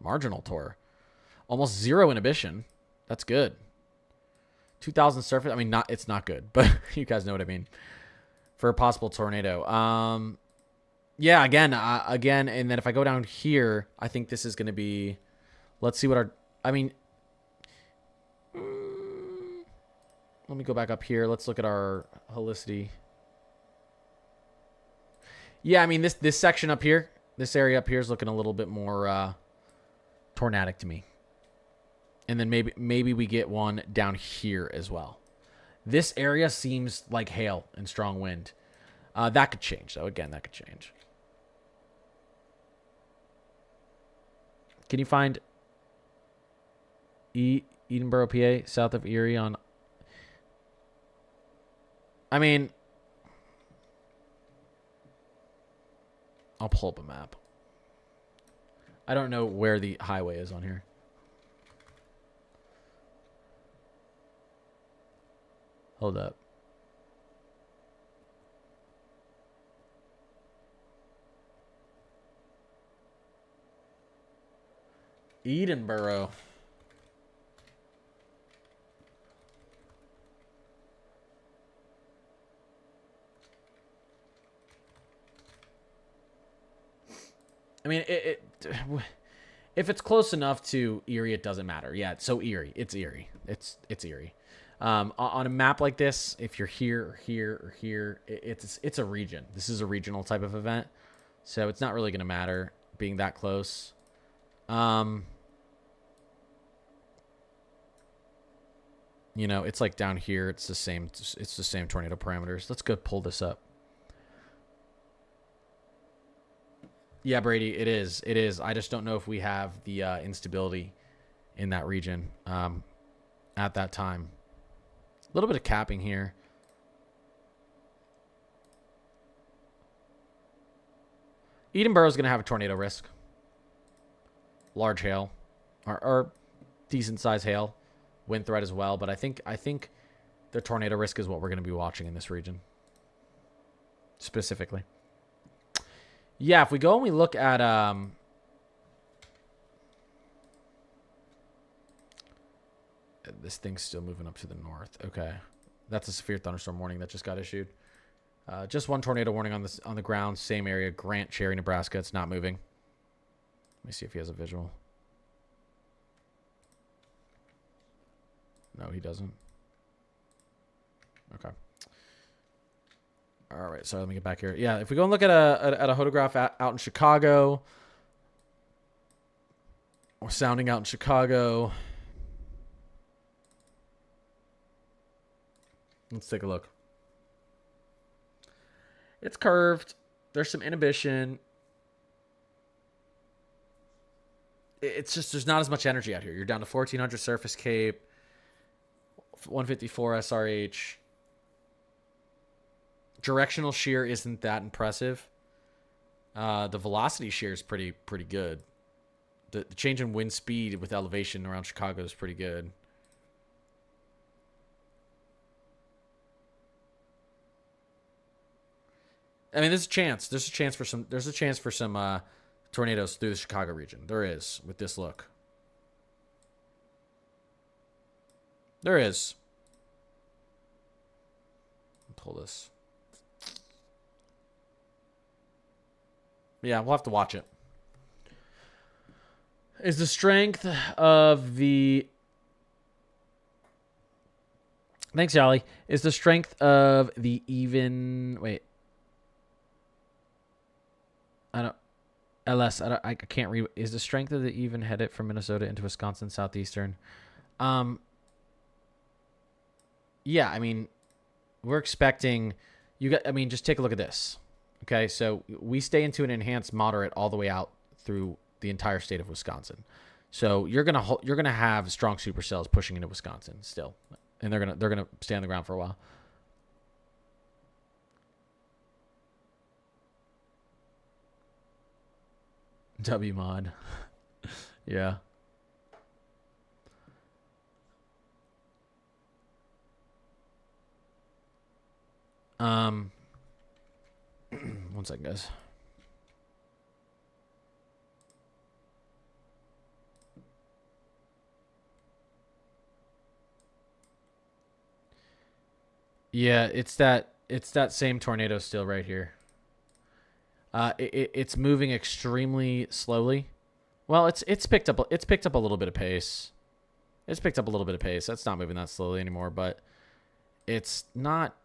Marginal Tor. Almost zero inhibition. That's good. 2,000 surface. I mean, it's not good, but you guys know what I mean. For a possible tornado. Yeah, again, and then if I go down here, I think this is going to be, let's see what our, I mean, let me go back up here. Let's look at our helicity. Yeah, I mean, this section up here, this area up here is looking a little bit more tornadic to me. And then maybe we get one down here as well. This area seems like hail and strong wind. That could change, though. Again, that could change. Can you find Edinburgh, PA, south of Erie on... I mean... I'll pull up a map. I don't know where the highway is on here. Hold up. Edinburgh. I mean, if it's close enough to Erie, it doesn't matter. Yeah, it's so Erie. It's Erie. It's Erie. On a map like this, if you're here or here or here, it's a region. This is a regional type of event, so it's not really going to matter being that close. You know, it's like down here. It's the same tornado parameters. Let's go pull this up. Yeah, Brady, it is. It is. I just don't know if we have the instability in that region at that time. A little bit of capping here. Edinburgh's going to have a tornado risk. Large hail. Or decent size hail. Wind threat as well. But I think the tornado risk is what we're going to be watching in this region. Specifically. Yeah, if we go and we look at... this thing's still moving up to the north. Okay. That's a severe thunderstorm warning that just got issued. Just one tornado warning on the ground. Same area. Grant, Cherry, Nebraska. It's not moving. Let me see if he has a visual. No, he doesn't. Okay. All right. So let me get back here. Yeah, if we go and look at a photograph out in Chicago. Or sounding out in Chicago. Let's take a look. It's curved. There's some inhibition. It's just there's not as much energy out here. You're down to 1400 surface cape, 154 SRH. Directional shear isn't that impressive. The velocity shear is pretty good. The change in wind speed with elevation around Chicago is pretty good. I mean, there's a chance. There's a chance for some. There's a chance for some tornadoes through the Chicago region. There is with this look. There is. Pull this. Yeah, we'll have to watch it. Is the strength of the... Thanks, Jolly. Is the strength of the even... Wait. I don't... LS, I can't read... Is the strength of the even headed from Minnesota into Wisconsin, southeastern? Yeah, I mean, we're expecting... I mean, just take a look at this. Okay, so we stay into an enhanced moderate all the way out through the entire state of Wisconsin. So you're gonna have strong supercells pushing into Wisconsin still, and they're gonna stay on the ground for a while. W mod, yeah. One second, guys. Yeah, it's that same tornado still right here. It's moving extremely slowly. Well, it's picked up a little bit of pace. It's picked up a little bit of pace. That's not moving that slowly anymore, but it's not.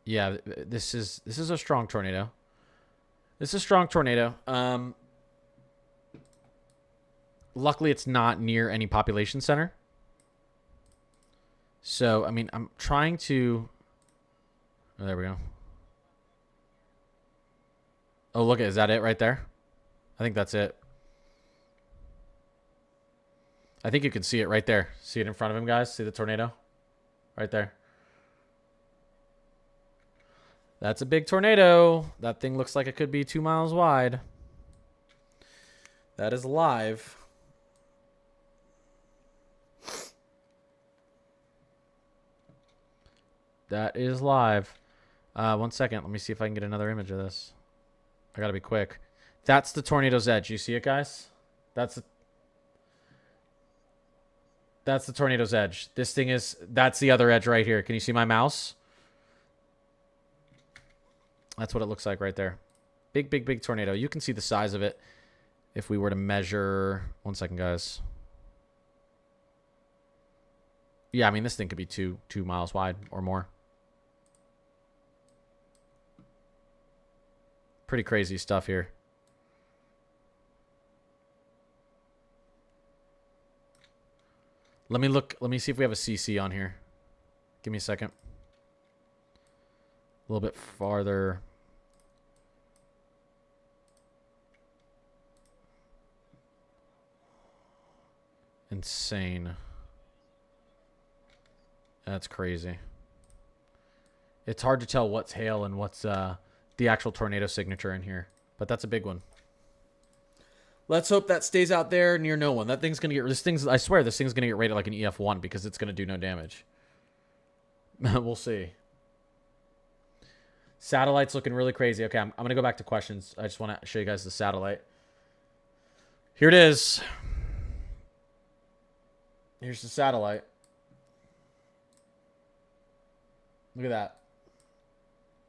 Yeah, this is a strong tornado. This is a strong tornado. Luckily, it's not near any population center. So, I mean, I'm trying to... Oh, there we go. Oh, look, is that it right there? I think that's it. I think you can see it right there. See it in front of him, guys? See the tornado? Right there. That's a big tornado. That thing looks like it could be 2 miles wide. That is live. That is live. 1 second. Let me see if I can get another image of this. I gotta be quick. That's the tornado's edge. You see it, guys? That's the tornado's edge. This thing is... That's the other edge right here. Can you see my mouse? That's what it looks like right there. Big, big, big tornado. You can see the size of it if we were to measure... 1 second, guys. Yeah, I mean, this thing could be 2 miles wide or more. Pretty crazy stuff here. Let me look. Let me see if we have a CC on here. Give me a second. A little bit farther. Insane. That's crazy. It's hard to tell what's hail and what's the actual tornado signature in here. But that's a big one. Let's hope that stays out there near no one. That thing's going to get... I swear this thing's going to get rated like an EF1 because it's going to do no damage. We'll see. Satellite's looking really crazy. Okay, I'm going to go back to questions. I just want to show you guys the satellite. Here it is. Here's the satellite. Look at that.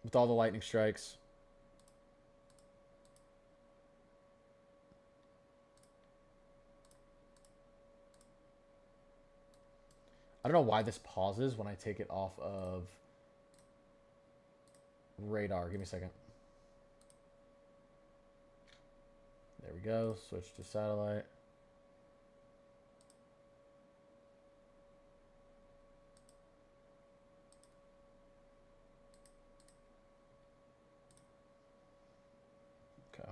With all the lightning strikes. I don't know why this pauses when I take it off of radar. Give me a second. There we go. Switch to satellite. Okay.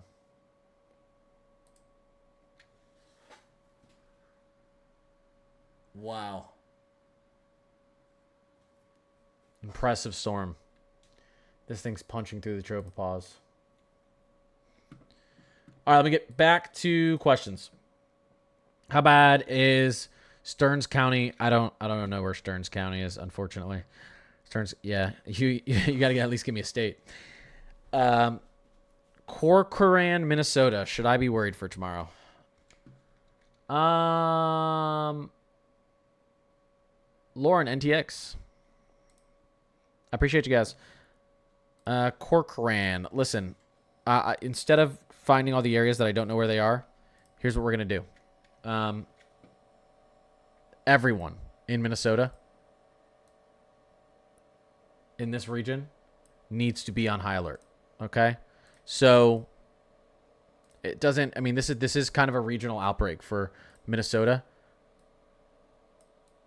Wow. Impressive storm. This thing's punching through the tropopause. All right, let me get back to questions. How bad is Stearns County? I don't know where Stearns County is, unfortunately. Stearns, yeah. You got to at least give me a state. Corcoran, Minnesota. Should I be worried for tomorrow? Lauren, NTX. I appreciate you guys. Corcoran. Listen, instead of finding all the areas that I don't know where they are, here's what we're going to do. Everyone in Minnesota, in this region, needs to be on high alert. Okay? So it doesn't, I mean, this is kind of a regional outbreak for Minnesota.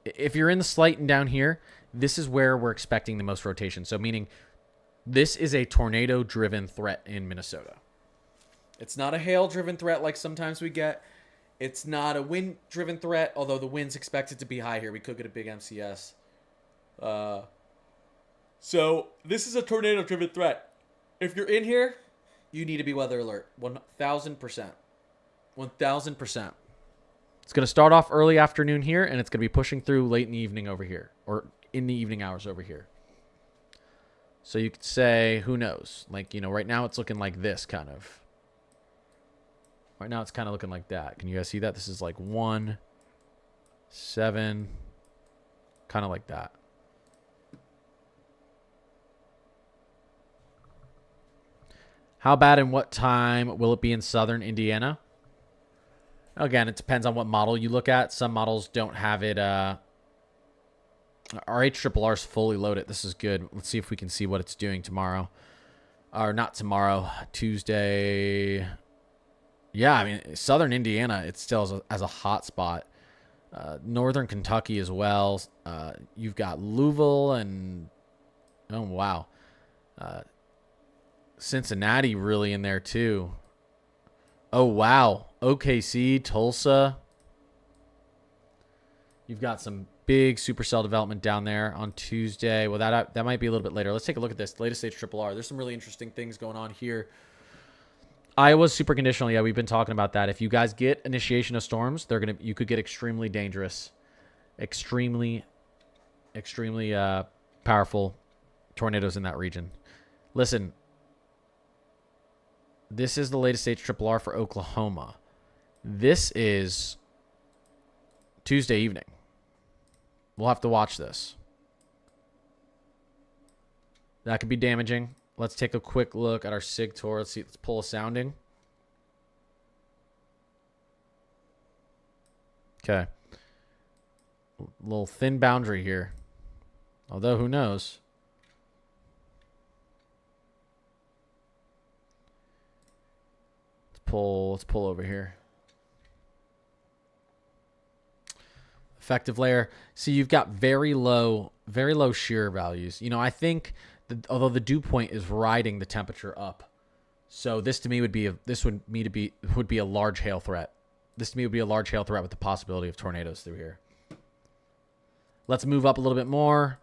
If you're in the Slight and down here, this is where we're expecting the most rotation. So meaning this is a tornado-driven threat in Minnesota. It's not a hail-driven threat like sometimes we get. It's not a wind-driven threat, although the wind's expected to be high here. We could get a big MCS. So this is a tornado-driven threat. If you're in here, you need to be weather alert. 1,000%. 1,000%. It's going to start off early afternoon here, and it's going to be pushing through late in the evening over here, or in the evening hours over here. So you could say, who knows? Like, you know, right now it's looking like this kind of. Right now it's kind of looking like that. Can you guys see that? This is like 1, 7, kind of like that. How bad and what time will it be in southern Indiana? Again, it depends on what model you look at. Some models don't have it. Our HRRR is fully loaded. This is good. Let's see if we can see what it's doing tomorrow. Or not tomorrow, Tuesday. Yeah, I mean, southern Indiana, it still as a hot spot. Northern Kentucky as well. You've got Louisville and, oh, wow. Cincinnati really in there too. Oh, wow. OKC, Tulsa. You've got some big supercell development down there on Tuesday. Well, that might be a little bit later. Let's take a look at this. Latest stage RRR. There's some really interesting things going on here. Iowa's super conditional. Yeah, we've been talking about that. If you guys get initiation of storms, you could get extremely dangerous, extremely powerful tornadoes in that region. Listen, this is the latest stage RRR for Oklahoma. This is Tuesday evening. We'll have to watch this. That could be damaging. Let's take a quick look at our SIG tour. Let's see. Let's pull a sounding. Okay. A little thin boundary here. Although, who knows? Let's pull over here. Effective layer. See, you've got very low shear values. You know, I think although the dew point is riding the temperature up, so this to me would be a large hail threat. This to me would be a large hail threat with the possibility of tornadoes through here. Let's move up a little bit more,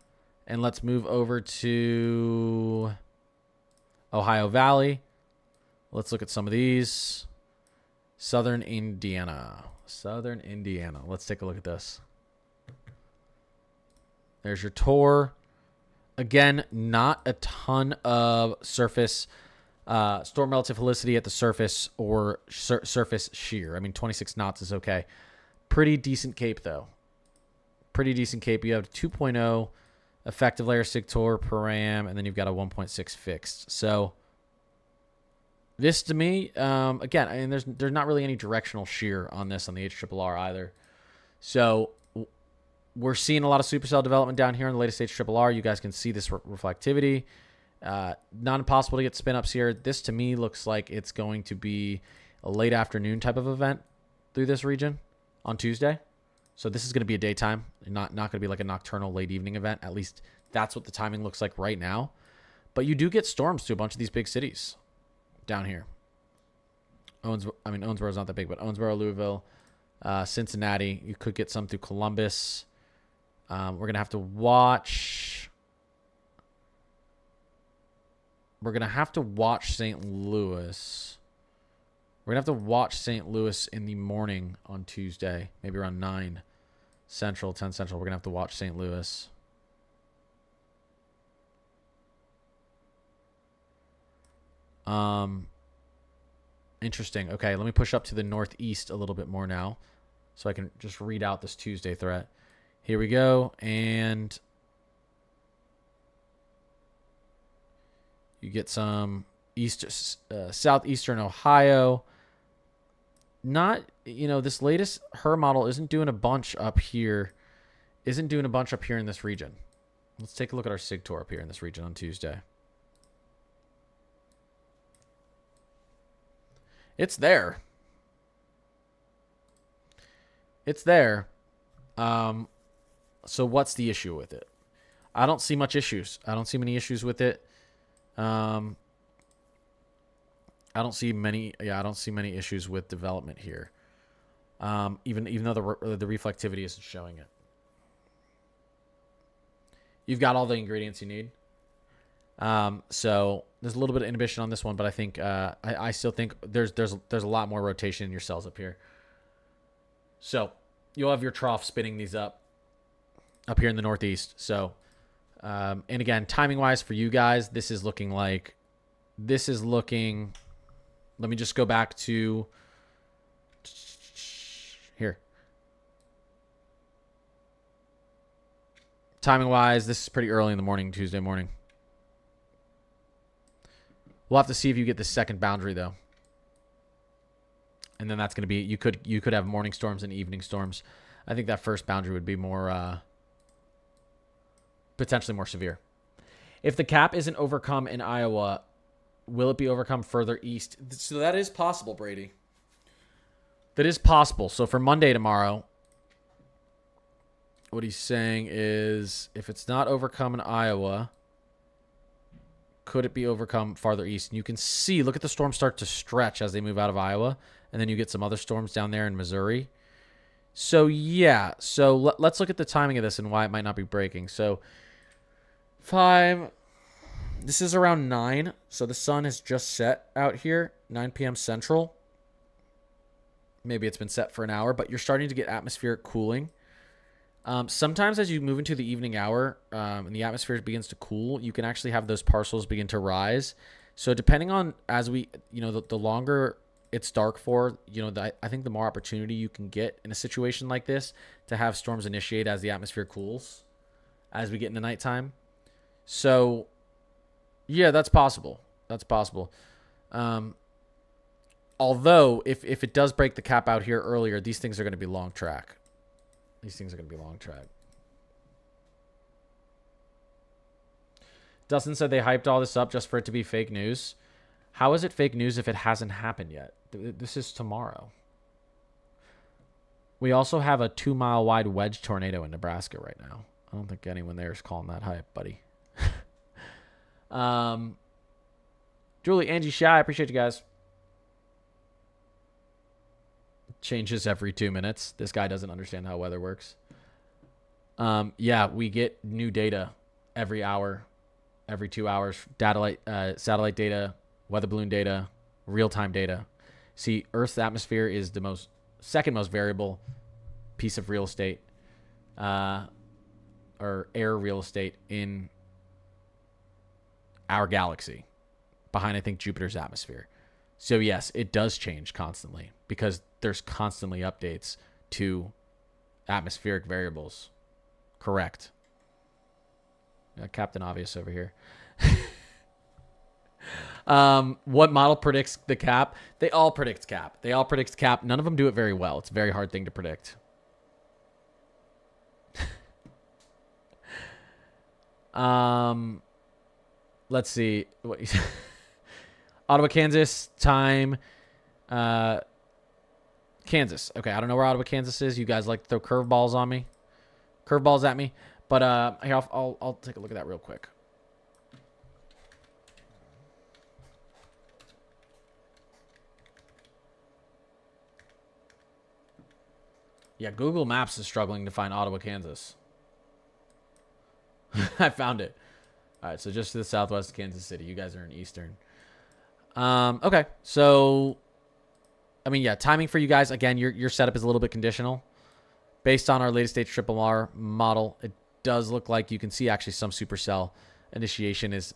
and let's move over to Ohio Valley. Let's look at some of these. Southern Indiana. Southern Indiana. Let's take a look at this. There's your tour. Again, not a ton of surface storm relative helicity at the surface or surface shear. I mean, 26 knots is okay. Pretty decent cape, though. Pretty decent cape. You have 2.0 effective layer SIG tour per AM, and then you've got a 1.6 fixed. So this to me, again, I mean, there's not really any directional shear on this on the HRRR either. So we're seeing a lot of supercell development down here in the latest HRRR. You guys can see this reflectivity. Not impossible to get spin ups here. This to me looks like it's going to be a late afternoon type of event through this region on Tuesday. So this is going to be a daytime, not going to be like a nocturnal late evening event. At least that's what the timing looks like right now. But you do get storms to a bunch of these big cities down here. Owensboro is not that big, but Owensboro, Louisville, Cincinnati. You could get some through Columbus. We're going to have to watch. We're going to have to watch St. Louis. We're going to have to watch St. Louis in the morning on Tuesday, maybe around 9 Central, 10 Central. We're going to have to watch St. Louis. Interesting. Okay, let me push up to the northeast a little bit more now so I can just read out this Tuesday threat. Here we go. And you get some southeastern Ohio. Not, this latest HER model isn't doing a bunch up here. Isn't doing a bunch up here in this region. Let's take a look at our SIGTOR up here in this region on Tuesday. It's there. It's there. So what's the issue with it? I don't see much issues. I don't see many issues with it. I don't see many issues with development here. Even though the reflectivity isn't showing it. You've got all the ingredients you need. So there's a little bit of inhibition on this one, but I think I still think there's a lot more rotation in your cells up here. So you'll have your trough spinning these up here in the northeast. So and again, timing wise for you guys, this is looking. Let me just go back to here. Timing wise, this is pretty early in the morning, Tuesday morning. We'll have to see if you get the second boundary though. And then that's going to be, you could have morning storms and evening storms. I think that first boundary would be more, potentially more severe. If the cap isn't overcome in Iowa, will it be overcome further east? So that is possible, Brady. That is possible. So for Monday tomorrow, what he's saying is if it's not overcome in Iowa, could it be overcome farther east? And you can see, look at the storms start to stretch as they move out of Iowa. And then you get some other storms down there in Missouri. So, yeah. So, let's look at the timing of this and why it might not be breaking. So, 5. This is around 9. So, the sun has just set out here. 9 p.m. Central. Maybe it's been set for an hour. But you're starting to get atmospheric cooling. Sometimes as you move into the evening hour and the atmosphere begins to cool, you can actually have those parcels begin to rise. So, depending on as we, the longer it's dark for, I think the more opportunity you can get in a situation like this to have storms initiate as the atmosphere cools as we get into nighttime. So, yeah, that's possible. That's possible. Although, if it does break the cap out here earlier, these things are going to be long track. Dustin said they hyped all this up just for it to be fake news. How is it fake news if it hasn't happened yet? This is tomorrow. We also have a 2-mile wide wedge tornado in Nebraska right now. I don't think anyone there is calling that hype, buddy. Julie, Angie, Shy, I appreciate you guys. Changes every 2 minutes. This guy doesn't understand how weather works. Yeah, we get new data every hour, every 2 hours. Satellite data, weather balloon data, real-time data. See, Earth's atmosphere is the second most variable piece of real estate, or air real estate in our galaxy, behind, I think, Jupiter's atmosphere. So, yes, it does change constantly because there's constantly updates to atmospheric variables. Correct. Captain Obvious over here. What model predicts the cap? They all predict cap. None of them do it very well. It's a very hard thing to predict. Let's see. Ottawa, Kansas, time. Kansas. Okay, I don't know where Ottawa, Kansas is. You guys like to throw curveballs on me? Curveballs at me? But here, I'll take a look at that real quick. Yeah, Google Maps is struggling to find Ottawa, Kansas. I found it. All right, so just to the southwest of Kansas City. You guys are in Eastern. Okay, so, I mean, yeah, timing for you guys. Again, your setup is a little bit conditional. Based on our latest HRRR model, it does look like you can see actually some supercell initiation is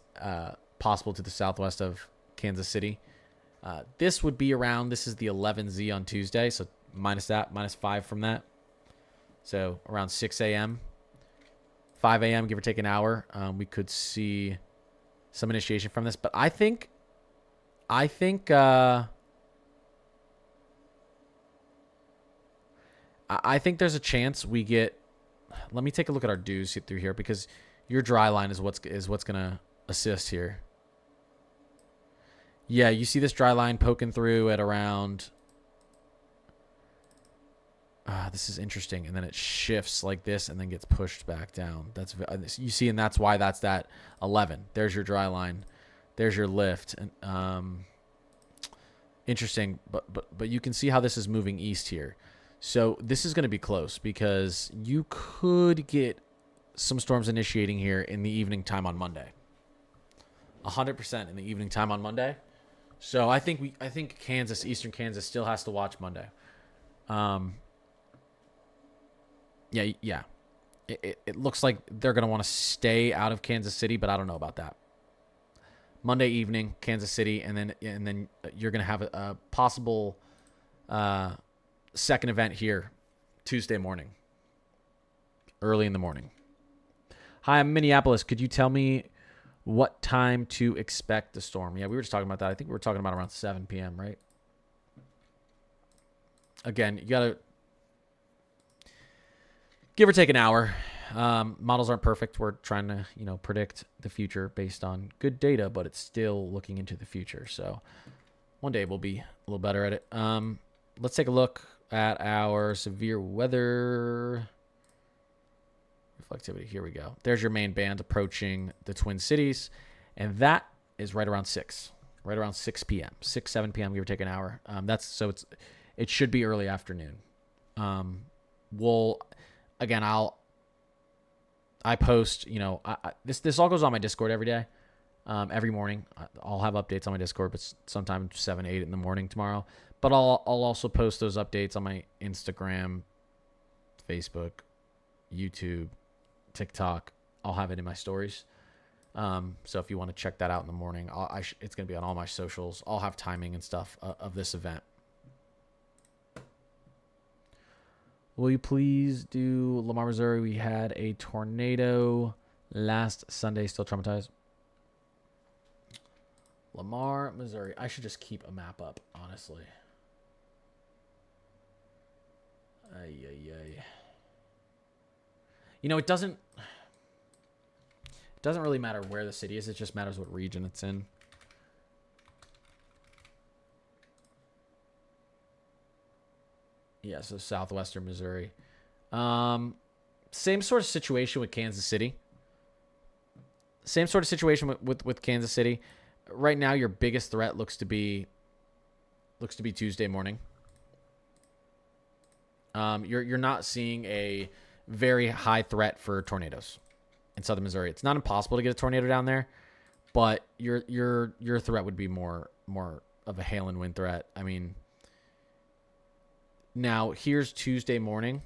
possible to the southwest of Kansas City. This would be around, this is the 11Z on Tuesday, so minus that, minus 5 from that. So around 6 a.m., 5 a.m., give or take an hour, we could see some initiation from this. But I think there's a chance we get. Let me take a look at our dues through here, because your dry line is what's gonna assist here. Yeah, you see this dry line poking through at around. This is interesting, and then it shifts like this, and then gets pushed back down. That's you see, and that's why that's that 11. There's your dry line. There's your lift, and interesting. But you can see how this is moving east here. So this is going to be close, because you could get some storms initiating here in the evening time on Monday. 100% in the evening time on Monday. So I think Kansas, Eastern Kansas, still has to watch Monday. Yeah. It looks like they're going to want to stay out of Kansas City, but I don't know about that. Monday evening, Kansas City, and then you're going to have a possible second event here Tuesday morning, early in the morning. Hi, I'm Minneapolis. Could you tell me what time to expect the storm? Yeah, we were just talking about that. I think we were talking about around 7 p.m., right? Again, you got to give or take an hour. Models aren't perfect. We're trying to, predict the future based on good data, but it's still looking into the future. So one day we'll be a little better at it. Let's take a look at our severe weather reflectivity. Here we go. There's your main band approaching the Twin Cities, and that is right around 6 p.m. 7 p.m. give or take an hour. It should be early afternoon. I post, this all goes on my Discord every day. Every morning I'll have updates on my Discord, but sometime 7, 8 in the morning tomorrow. But I'll also post those updates on my Instagram, Facebook, YouTube, TikTok. I'll have it in my stories. So if you want to check that out in the morning, it's going to be on all my socials. I'll have timing and stuff of this event. Will you please do Lamar, Missouri? We had a tornado last Sunday. Still traumatized. Lamar, Missouri. I should just keep a map up, honestly. It doesn't really matter where the city is. It just matters what region it's in. Yeah, so southwestern Missouri. Same sort of situation with Kansas City. Same sort of situation with Kansas City. Right now, your biggest threat looks to be Tuesday morning. You're not seeing a very high threat for tornadoes in southern Missouri. It's not impossible to get a tornado down there, but your threat would be more of a hail and wind threat. I mean, now here's Tuesday morning,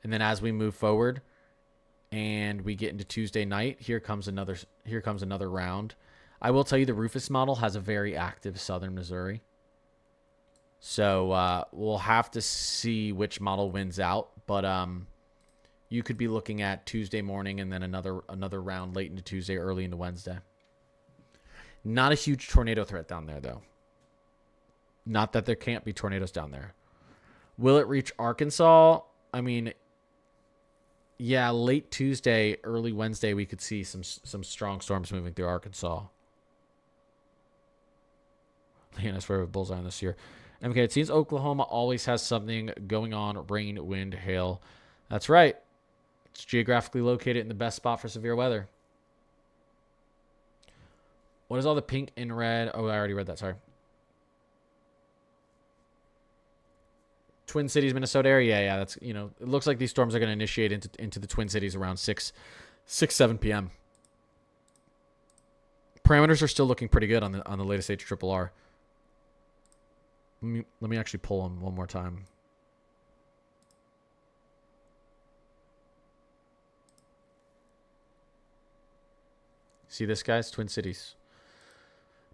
and then as we move forward and we get into Tuesday night, here comes another round. I will tell you the Rufus model has a very active southern Missouri. So we'll have to see which model wins out, but you could be looking at Tuesday morning and then another round late into Tuesday, early into Wednesday. Not a huge tornado threat down there, though. Not that there can't be tornadoes down there. Will it reach Arkansas? I mean, yeah, late Tuesday, early Wednesday, we could see some strong storms moving through Arkansas. Man, I swear we have bullseye on this year. Okay, it seems Oklahoma always has something going on. Rain, wind, hail. That's right. It's geographically located in the best spot for severe weather. What is all the pink and red? Oh, I already read that. Sorry. Twin Cities, Minnesota area. Yeah, that's, it looks like these storms are going to initiate into the Twin Cities around 6, 7 p.m. Parameters are still looking pretty good on the latest HRRR. Let me actually pull them one more time. See this, guys? Twin Cities.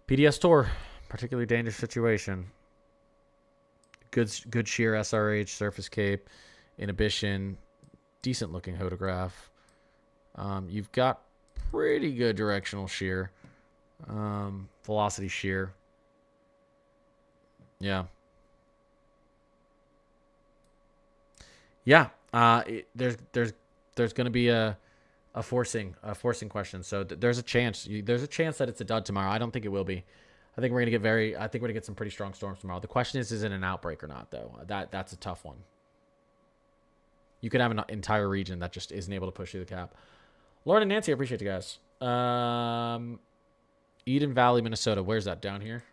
PDS Tour, particularly dangerous situation. Good shear SRH, surface cape, inhibition, decent looking hodograph. You've got pretty good directional shear, velocity shear. Yeah. Yeah. There's going to be a forcing question. So there's a chance that it's a dud tomorrow. I don't think it will be. I think we're gonna get some pretty strong storms tomorrow. The question is it an outbreak or not, though? That's a tough one. You could have an entire region that just isn't able to push through the cap. Lauren and Nancy, I appreciate you guys. Eden Valley, Minnesota. Where's that? Down here?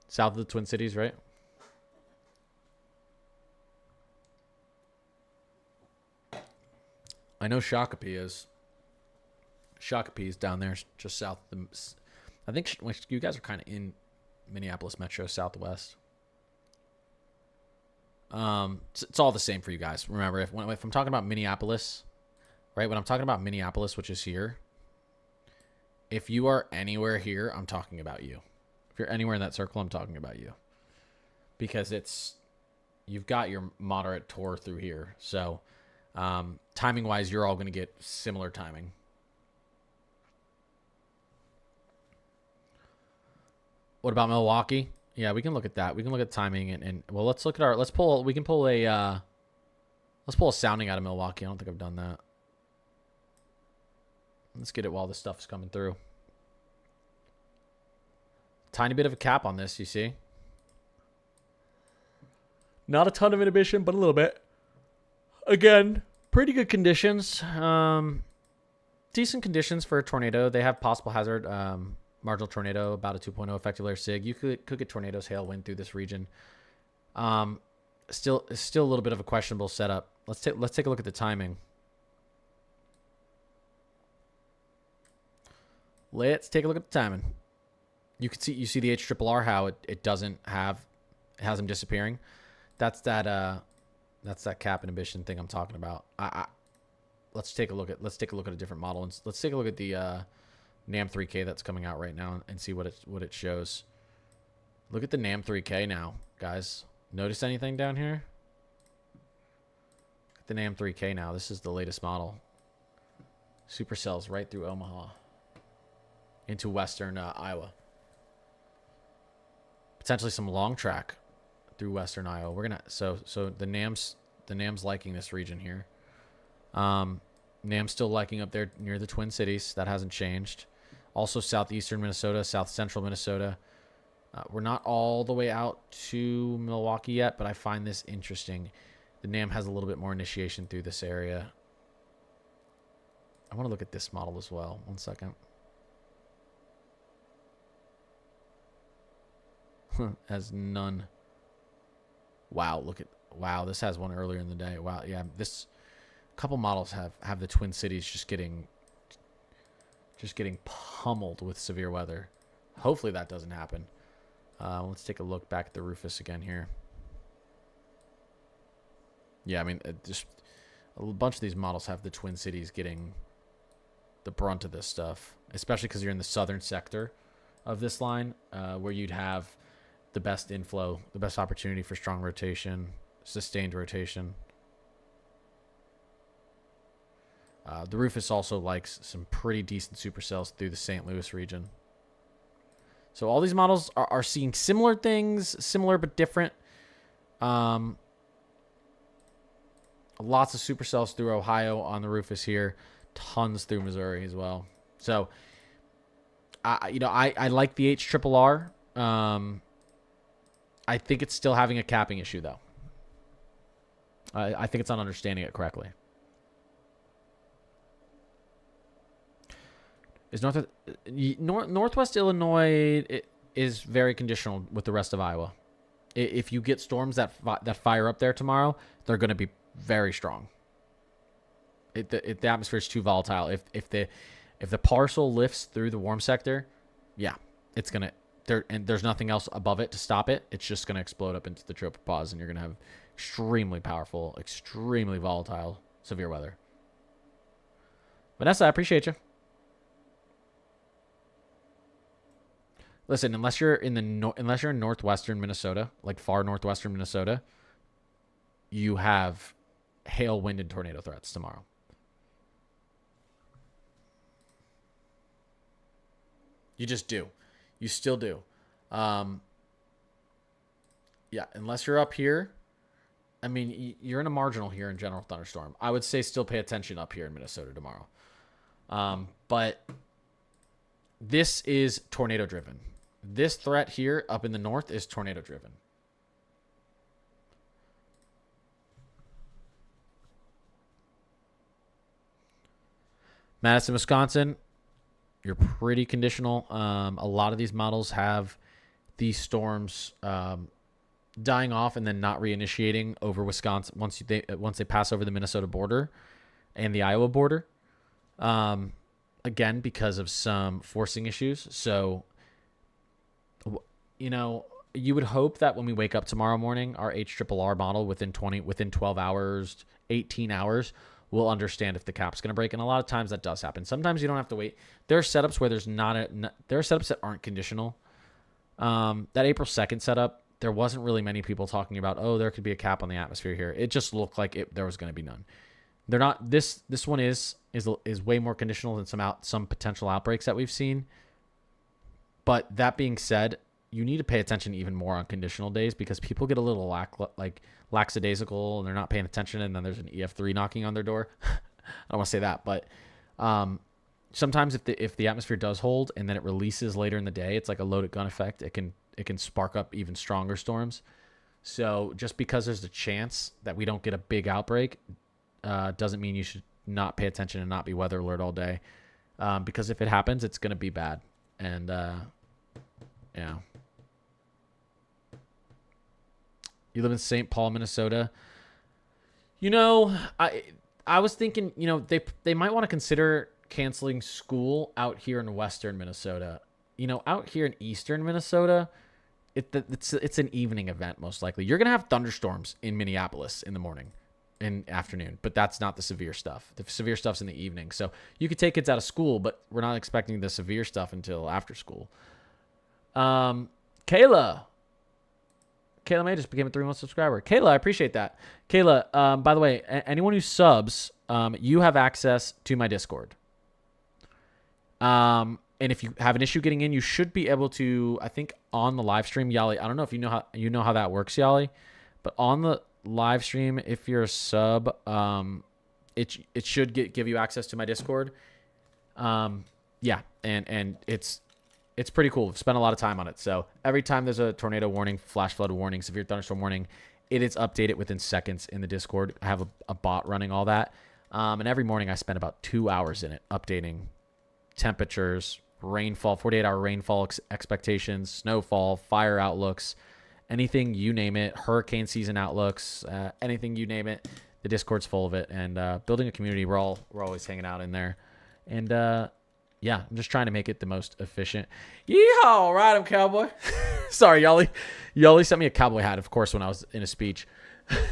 South of the Twin Cities, right? I know Shakopee is. Shakopee is down there, just south of the... I think you guys are kind of in Minneapolis Metro Southwest. It's all the same for you guys. Remember, if I'm talking about Minneapolis, right? When I'm talking about Minneapolis, which is here, if you are anywhere here, I'm talking about you. If you're anywhere in that circle, I'm talking about you. Because you've got your moderate tour through here. So, timing-wise, you're all going to get similar timing. What about Milwaukee? Yeah, we can look at that. We can look at timing and well, let's look at we can pull a sounding out of Milwaukee. I don't think I've done that. Let's get it while this stuff's coming through. Tiny bit of a cap on this, you see? Not a ton of inhibition, but a little bit. Again, pretty good conditions. Decent conditions for a tornado. They have possible hazard. Marginal tornado, about a 2.0 effective layer sig. You could get tornadoes, hail, wind through this region. Still a little bit of a questionable setup. Let's take a look at the timing. Let's take a look at the timing. You see the HRRR, how it has them disappearing. That's that cap inhibition thing I'm talking about. Let's take a look at a different model, and let's take a look at the NAM 3K that's coming out right now and see what it shows. Look at the NAM 3K now, guys. Notice anything down here? Look at the NAM 3K now. This is the latest model. Supercells right through Omaha into western Iowa. Potentially some long track through western Iowa. We're gonna so the NAM's liking this region here. NAM's still liking up there near the Twin Cities. That hasn't changed. Also southeastern Minnesota, south central Minnesota. We're not all the way out to Milwaukee yet, but I find this interesting. The NAM has a little bit more initiation through this area. I want to look at this model as well. One second. Has none. Wow, wow, this has one earlier in the day. Wow, yeah, this couple models have the Twin Cities just getting pummeled with severe weather. Hopefully that doesn't happen. Let's take a look back at the Rufus again here. Yeah, I mean, just a bunch of these models have the Twin Cities getting the brunt of this stuff, especially because you're in the southern sector of this line, where you'd have the best inflow, the best opportunity for strong rotation, sustained rotation. The Rufus also likes some pretty decent supercells through the St. Louis region. So all these models are seeing similar things, similar but different. Lots of supercells through Ohio on the Rufus here. Tons through Missouri as well. So, I like the HRRR. I think it's still having a capping issue, though. I think it's not understanding it correctly. Is Northwest Illinois is very conditional with the rest of Iowa. If you get storms that fire up there tomorrow, they're going to be very strong. The atmosphere is too volatile. If the parcel lifts through the warm sector, yeah, it's gonna and there's nothing else above it to stop it. It's just gonna explode up into the tropopause, and you're gonna have extremely powerful, extremely volatile, severe weather. Vanessa, I appreciate you. Listen, unless you're in unless you're in northwestern Minnesota, like far northwestern Minnesota, you have hail, wind, and tornado threats tomorrow. You just do. You still do. Yeah, unless you're up here. I mean, you're in a marginal here in general thunderstorm. I would say still pay attention up here in Minnesota tomorrow. But this is tornado driven. This threat here up in the north is tornado driven. Madison, Wisconsin, you're pretty conditional. A lot of these models have these storms dying off and then not reinitiating over Wisconsin once they pass over the Minnesota border and the Iowa border. Again, because of some forcing issues. So, you would hope that when we wake up tomorrow morning, our HRRR model within 12 hours, 18 hours, we'll understand if the cap's going to break. And a lot of times that does happen. Sometimes you don't have to wait. There are setups where there are setups that aren't conditional. That April 2nd setup, there wasn't really many people talking about, oh, there could be a cap on the atmosphere here. It just looked like there was going to be none. They're not. This one is way more conditional than some potential outbreaks that we've seen. But that being said, you need to pay attention even more on conditional days because people get a little lackadaisical and they're not paying attention, and then there's an EF3 knocking on their door. I don't want to say that, but sometimes if the atmosphere does hold and then it releases later in the day, it's like a loaded gun effect. It can spark up even stronger storms. So just because there's a chance that we don't get a big outbreak doesn't mean you should not pay attention and not be weather alert all day. Because if it happens, it's going to be bad. And, yeah. You live in St. Paul, Minnesota. I was thinking, they might want to consider canceling school out here in western Minnesota. Out here in eastern Minnesota, it's an evening event most likely. You're going to have thunderstorms in Minneapolis in the morning and afternoon, but that's not the severe stuff. The severe stuff's in the evening. So you could take kids out of school, but we're not expecting the severe stuff until after school. Kayla May just became a 3-month subscriber. Kayla, I appreciate that. Kayla, by the way, anyone who subs, you have access to my Discord. And if you have an issue getting in, you should be able to, I think on the live stream, Yali, I don't know if you know how that works, Yali, but on the live stream, if you're a sub, it should give you access to my Discord. Yeah, and it's pretty cool. I've spent a lot of time on it. So every time there's a tornado warning, flash flood warning, severe thunderstorm warning, it is updated within seconds in the Discord. I have a bot running all that. And every morning I spend about 2 hours in it updating temperatures, rainfall, 48-hour rainfall expectations, snowfall, fire outlooks, anything you name it, hurricane season outlooks, anything you name it. The Discord's full of it. And building a community, we're always hanging out in there. And yeah, I'm just trying to make it the most efficient. Yeehaw! Ride him, cowboy. Sorry, Yali. Yali sent me a cowboy hat, of course, when I was in a speech.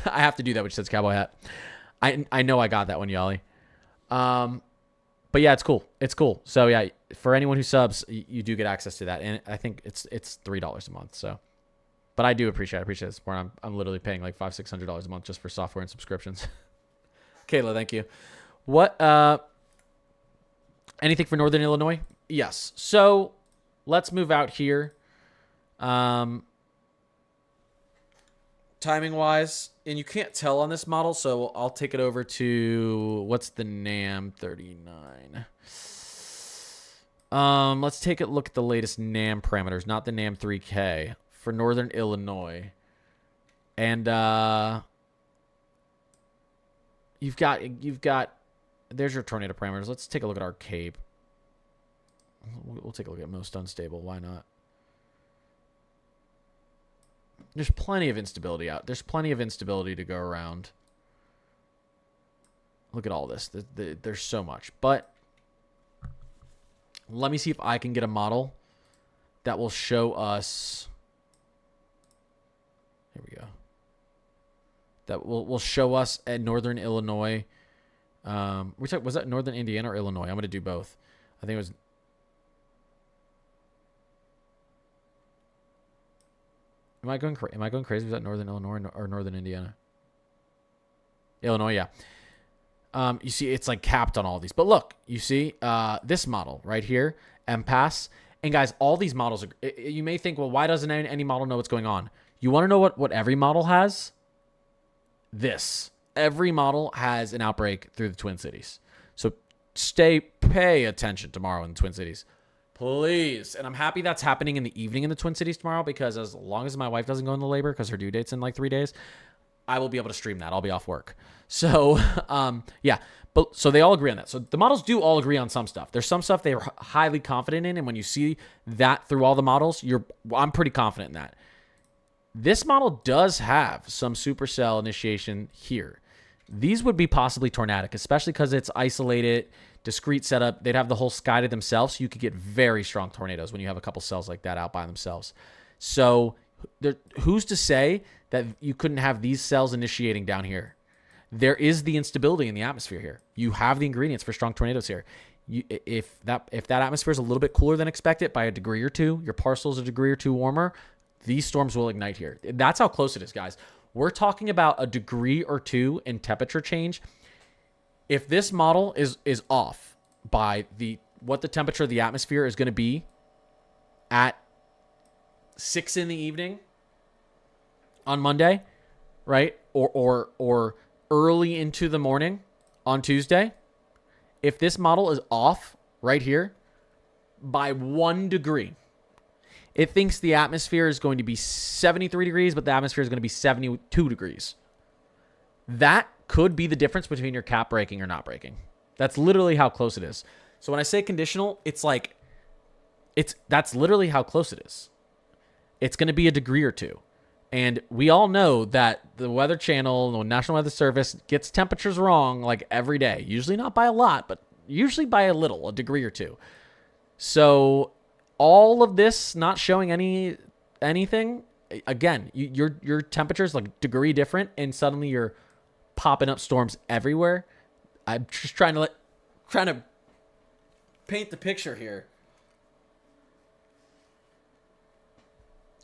I have to do that, which says cowboy hat. I know I got that one, Yali. But yeah, it's cool. It's cool. So yeah, for anyone who subs, you do get access to that, and I think it's $3 a month. So, but I do appreciate the support. I'm literally paying like $500-600 a month just for software and subscriptions. Kayla, thank you. What? Anything for Northern Illinois? Yes. So let's move out here. Timing wise, and you can't tell on this model, so I'll take it over to what's the NAM 39. Let's take a look at the latest NAM parameters, not the NAM 3K for Northern Illinois. And you've got there's your tornado parameters. Let's take a look at our Cape. We'll take a look at most unstable. Why not? There's plenty of instability out. There's plenty of instability to go around. Look at all this. There's so much. But let me see if I can get a model that will show us. Here we go. That will show us at Northern Illinois. Was that Northern Indiana or Illinois? I'm going to do both. I think it was. Am I going crazy? Was that Northern Illinois or Northern Indiana? Illinois, yeah. You see, it's like capped on all these. But look, you see this model right here, MPass. And guys, all these models, you may think, well, why doesn't any model know what's going on? You want to know what every model has? This. Every model has an outbreak through the Twin Cities. So pay attention tomorrow in the Twin Cities. Please. And I'm happy that's happening in the evening in the Twin Cities tomorrow, because as long as my wife doesn't go into labor because her due date's in like 3 days, I will be able to stream that. I'll be off work. So, yeah. But so they all agree on that. So the models do all agree on some stuff. There's some stuff they're highly confident in, and when you see that through all the models, I'm pretty confident in that. This model does have some supercell initiation here. These would be possibly tornadic, especially because it's isolated, discrete setup. They'd have the whole sky to themselves, so you could get very strong tornadoes when you have a couple cells like that out by themselves. So who's to say that you couldn't have these cells initiating down here? There is the instability in the atmosphere here. You have the ingredients for strong tornadoes here. If that atmosphere is a little bit cooler than expected by a degree or two, your parcel is a degree or two warmer, these storms will ignite here. That's how close it is, guys. We're talking about a degree or two in temperature change. If this model is off by what the temperature of the atmosphere is going to be at 6 in the evening on Monday, right? Or early into the morning on Tuesday, if this model is off right here by 1 degree, it thinks the atmosphere is going to be 73 degrees, but the atmosphere is going to be 72 degrees. That could be the difference between your cap breaking or not breaking. That's literally how close it is. So when I say conditional, that's literally how close it is. It's going to be a degree or two. And we all know that the Weather Channel, the National Weather Service, gets temperatures wrong like every day. Usually not by a lot, but usually by a little, a degree or two. So all of this not showing anything, again, your temperature's like degree different, and suddenly you're popping up storms everywhere. I'm just trying to paint the picture here.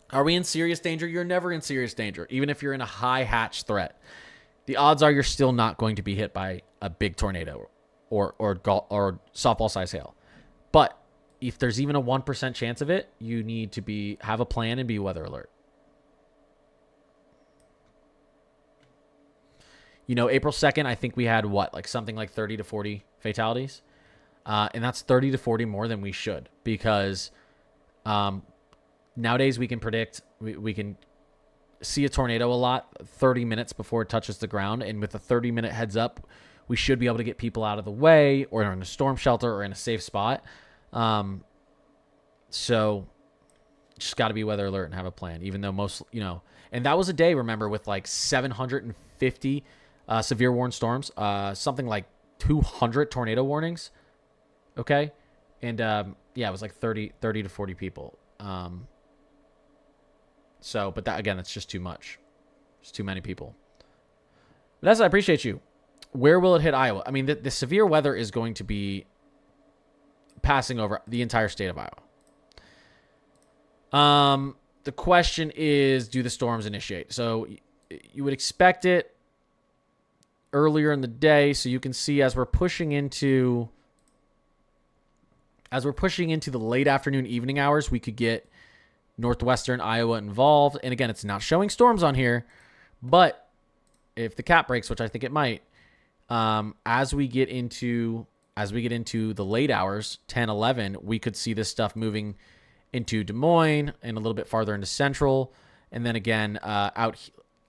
Are we in serious danger? You're never in serious danger, even if you're in a high hatch threat. The odds are you're still not going to be hit by a big tornado or softball size hail. But if there's even a 1% chance of it, you need to have a plan and be weather alert. You know, April 2nd, I think we had something like 30 to 40 fatalities. And that's 30 to 40 more than we should, because nowadays we can predict, we can see a tornado a lot 30 minutes before it touches the ground. And with a 30-minute heads up, we should be able to get people out of the way or in a storm shelter or in a safe spot. So just got to be weather alert and have a plan, even though and that was a day, remember, with like 750 severe warned storms, something like 200 tornado warnings. Okay. And, it was like 30 to 40 people. But that, again, that's just too much. It's too many people. Vanessa, I appreciate you. Where will it hit Iowa? I mean, the severe weather is going to be passing over the entire state of Iowa. The question is, do the storms initiate? So you would expect it earlier in the day. So you can see as we're pushing into the late afternoon, evening hours, we could get northwestern Iowa involved. And again, it's not showing storms on here, but if the cap breaks, which I think it might, as we get into the late hours, 10, 11, we could see this stuff moving into Des Moines and a little bit farther into central. And then again,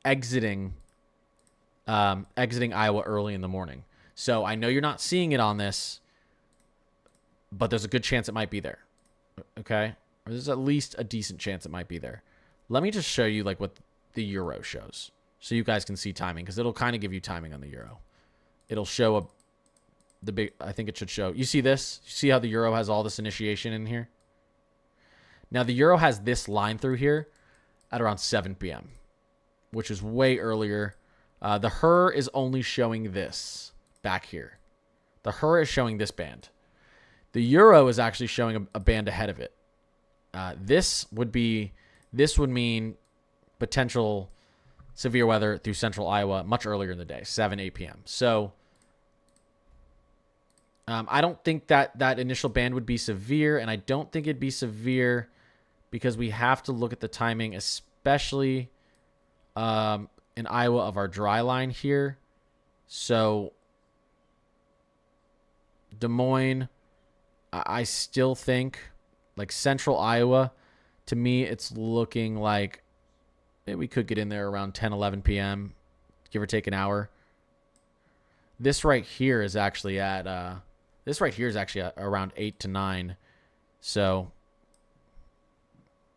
exiting Iowa early in the morning. So I know you're not seeing it on this, but there's a good chance it might be there. Okay. Or there's at least a decent chance it might be there. Let me just show you like what the Euro shows so you guys can see timing, because it'll kind of give you timing on the Euro. It'll show I think it should show. You see this? You see how the Euro has all this initiation in here? Now the Euro has this line through here at around 7 p.m., which is way earlier. The HER is only showing this back here. The HER is showing this band. The Euro is actually showing a band ahead of it. This would mean potential severe weather through central Iowa much earlier in the day, 7, 8 p.m. So I don't think that initial band would be severe, and I don't think it'd be severe because we have to look at the timing, especially in Iowa, of our dry line here. So Des Moines, I still think, like central Iowa, to me, it's looking like we could get in there around 10, 11 p.m., give or take an hour. This right here is actually at around 8 to 9. So,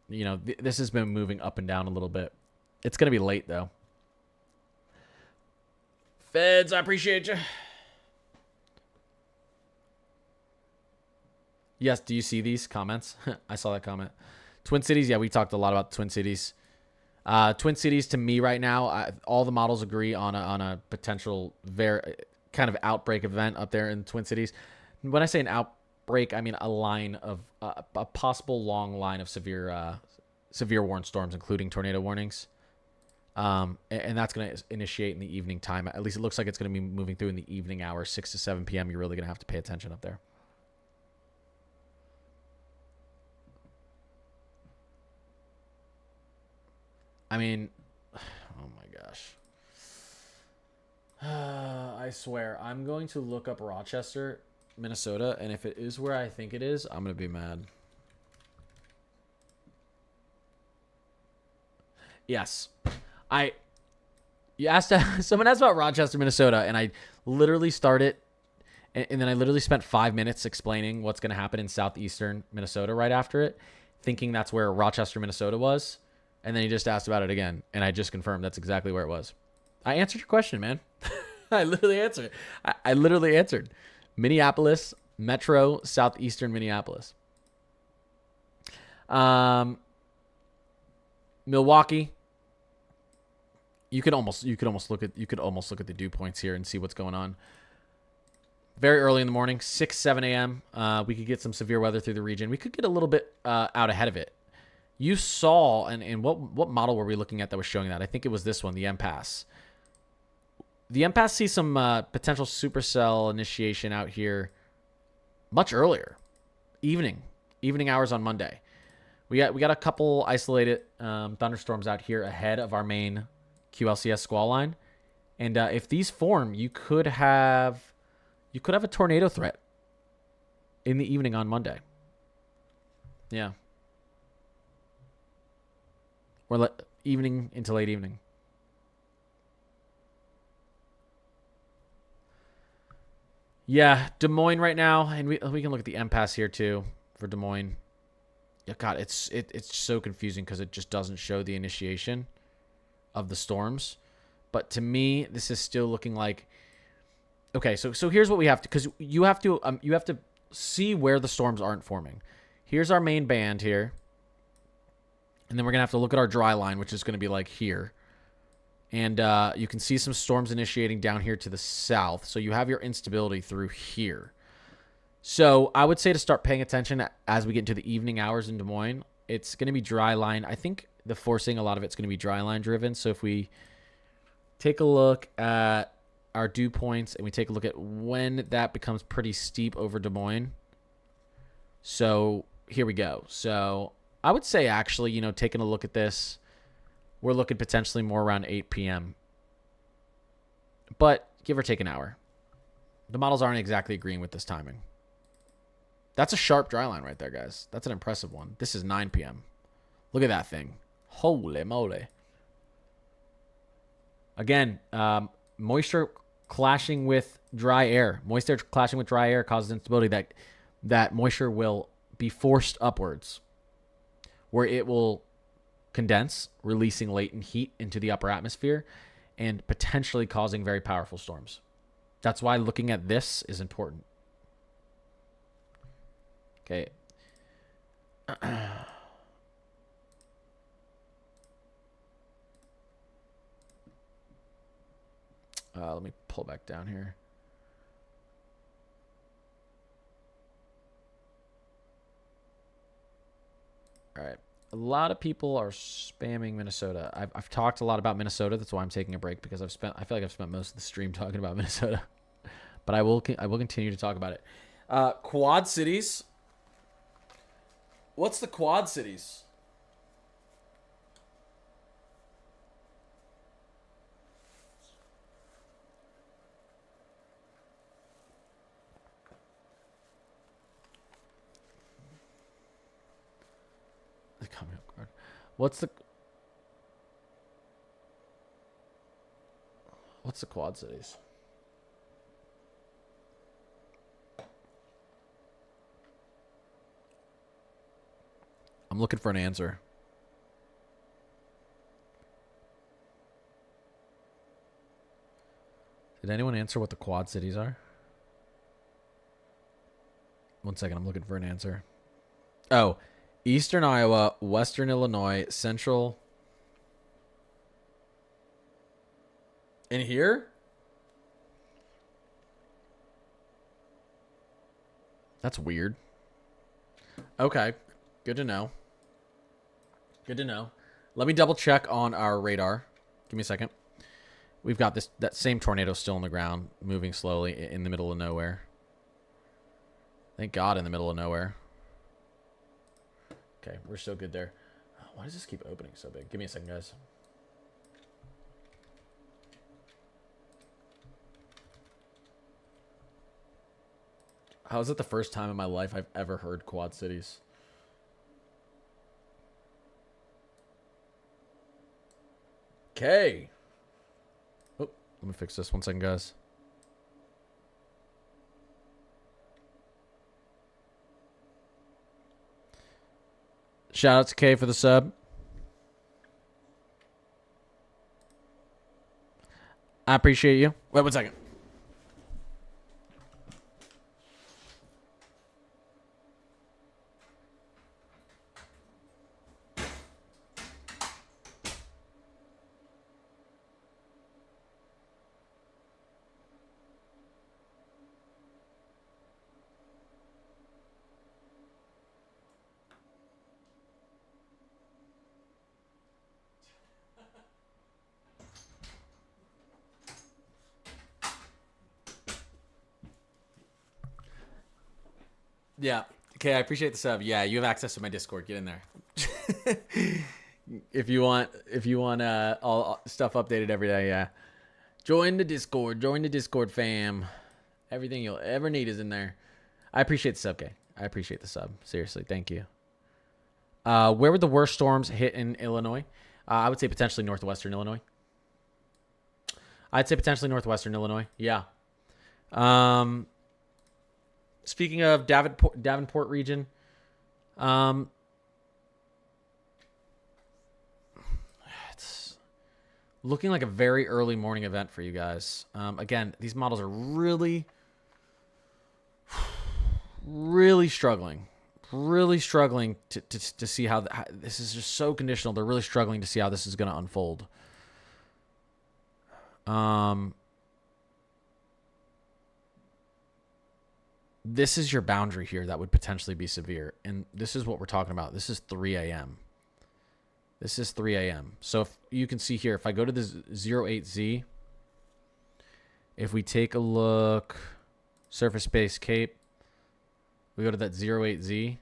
you know, this has been moving up and down a little bit. It's going to be late, though. Feds, I appreciate you. Yes, do you see these comments? I saw that comment. Twin Cities, yeah, we talked a lot about Twin Cities. Twin Cities, to me right now, all the models agree on a potential kind of outbreak event up there in Twin Cities. When I say an outbreak, I mean a line of a possible long line of severe warned storms, including tornado warnings. And that's going to initiate in the evening time. At least it looks like it's going to be moving through in the evening hours, 6 to 7 p.m. You're really going to have to pay attention up there. I mean, oh my gosh. I swear, I'm going to look up Rochester, Minnesota, and if it is where I think it is, I'm going to be mad. Yes. Someone asked about Rochester, Minnesota, and I literally started, and then I literally spent 5 minutes explaining what's going to happen in southeastern Minnesota right after it, thinking that's where Rochester, Minnesota was. And then he just asked about it again, and I just confirmed that's exactly where it was. I answered your question, man. I literally answered. I literally answered. Minneapolis, Metro, southeastern Minneapolis. Milwaukee. You could almost look at the dew points here and see what's going on. Very early in the morning, 6, 7 a.m. We could get some severe weather through the region. We could get a little bit out ahead of it. You saw, and what model were we looking at that was showing that? I think it was this one, the MPass. The MPass sees some potential supercell initiation out here much earlier, evening hours on Monday. We got a couple isolated thunderstorms out here ahead of our main QLCS squall line, and if these form, you could have a tornado threat in the evening on Monday. Yeah. Or evening into late evening. Yeah, Des Moines right now, and we can look at the MPass here too for Des Moines. Yeah, God, it's so confusing because it just doesn't show the initiation of the storms. But to me, this is still looking like, okay. So here's what we have to, because you have to see where the storms aren't forming. Here's our main band here. And then we're going to have to look at our dry line, which is going to be like here. And you can see some storms initiating down here to the south. So you have your instability through here. So I would say to start paying attention as we get into the evening hours in Des Moines. It's going to be dry line. I think the forcing, a lot of it's going to be dry line driven. So if we take a look at our dew points and we take a look at when that becomes pretty steep over Des Moines. So here we go. So I would say actually, taking a look at this, we're looking potentially more around 8 p.m. But give or take an hour. The models aren't exactly agreeing with this timing. That's a sharp dry line right there, guys. That's an impressive one. This is 9 p.m. Look at that thing. Holy moly. Again, moisture clashing with dry air. Moisture clashing with dry air causes instability that moisture will be forced upwards, where it will condense, releasing latent heat into the upper atmosphere and potentially causing very powerful storms. That's why looking at this is important. Okay. Let me pull back down here. All right. A lot of people are spamming Minnesota. I've talked a lot about Minnesota. That's why I'm taking a break, because I feel like I've spent most of the stream talking about Minnesota. But I will continue to talk about it. Quad cities. What's the Quad cities? The coming up card. What's the Quad cities? I'm looking for an answer. Did anyone answer what the Quad cities are? One second, I'm looking for an answer. Oh, Eastern Iowa, Western Illinois, Central. In here? That's weird. Okay, good to know. Good to know. Let me double check on our radar. Give me a second. We've got that same tornado still on the ground, moving slowly in the middle of nowhere. Thank God, in the middle of nowhere. Okay, we're still good there. Why does this keep opening so big? Give me a second, guys. How is it the first time in my life I've ever heard Quad Cities? Okay. Oh, let me fix this. 1 second, guys. Shout out to Kay for the sub. I appreciate you. Wait 1 second. Yeah. Okay, I appreciate the sub. Yeah, you have access to my Discord. Get in there. if you want all stuff updated every day, yeah. Join the Discord. Join the Discord, fam. Everything you'll ever need is in there. I appreciate the sub, Kay. I appreciate the sub. Seriously, thank you. Where would the worst storms hit in Illinois? I would say potentially northwestern Illinois. I'd say potentially northwestern Illinois. Yeah. Speaking of Davenport region, it's looking like a very early morning event for you guys. Again, these models are really struggling. Really struggling to see how this is just so conditional. They're really struggling to see how this is going to unfold. This is your boundary here that would potentially be severe. And this is what we're talking about. This is 3 a.m. This is 3 a.m. So if you can see here, if I go to the 08Z, if we take a look, surface-based Cape, we go to that 08Z,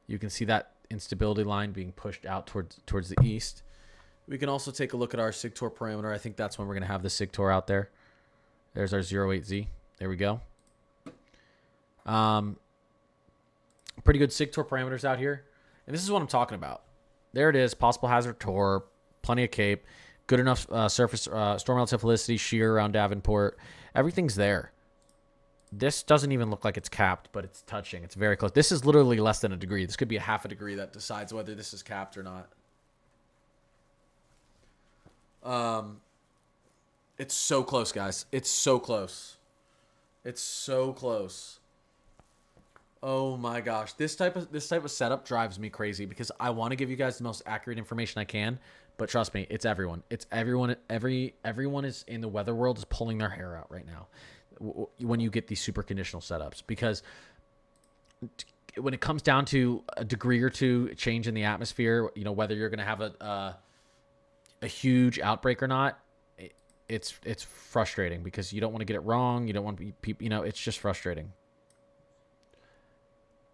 you can see that instability line being pushed out towards the east. We can also take a look at our SIGTOR parameter. I think that's when we're going to have the SIGTOR out there. There's our 08Z. There we go. Pretty good SIGTOR parameters out here. And this is what I'm talking about. There it is. Possible hazard TOR. Plenty of Cape. Good enough surface storm relative helicity, shear around Davenport. Everything's there. This doesn't even look like it's capped, but it's touching. It's very close. This is literally less than a degree. This could be a half a degree that decides whether this is capped or not. It's so close, guys. It's so close. It's so close. Oh my gosh. This type of setup drives me crazy because I want to give you guys the most accurate information I can, but trust me, it's everyone. It's everyone. Everyone is in the weather world is pulling their hair out right now when you get these super conditional setups, because when it comes down to a degree or two change in the atmosphere, whether you're going to have a huge outbreak or not, it's frustrating because you don't want to get it wrong. You don't want to be, it's just frustrating.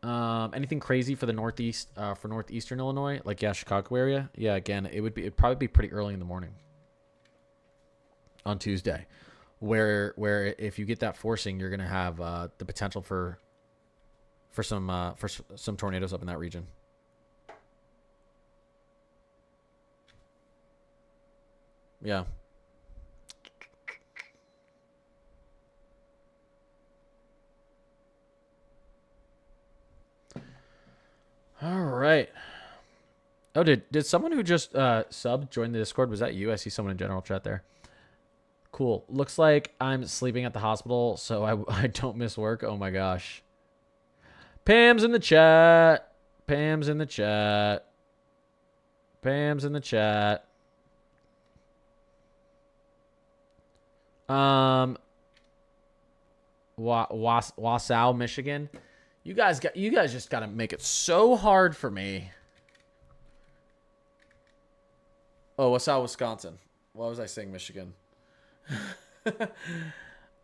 Anything crazy for the Northeast, for Northeastern Illinois? Like, yeah, Chicago area. Yeah, again, it'd probably be pretty early in the morning on Tuesday, where if you get that forcing, you're going to have the potential for some tornadoes up in that region. Yeah. All right. Oh, did someone who just subbed join the Discord? Was that you? I see someone in general chat there. Cool. Looks like I'm sleeping at the hospital, so I don't miss work. Oh my gosh. Pam's in the chat. Pam's in the chat. Pam's in the chat. Wausau, Michigan. You guys just gotta make it so hard for me. Oh, Wausau, Wisconsin. Why was I saying Michigan?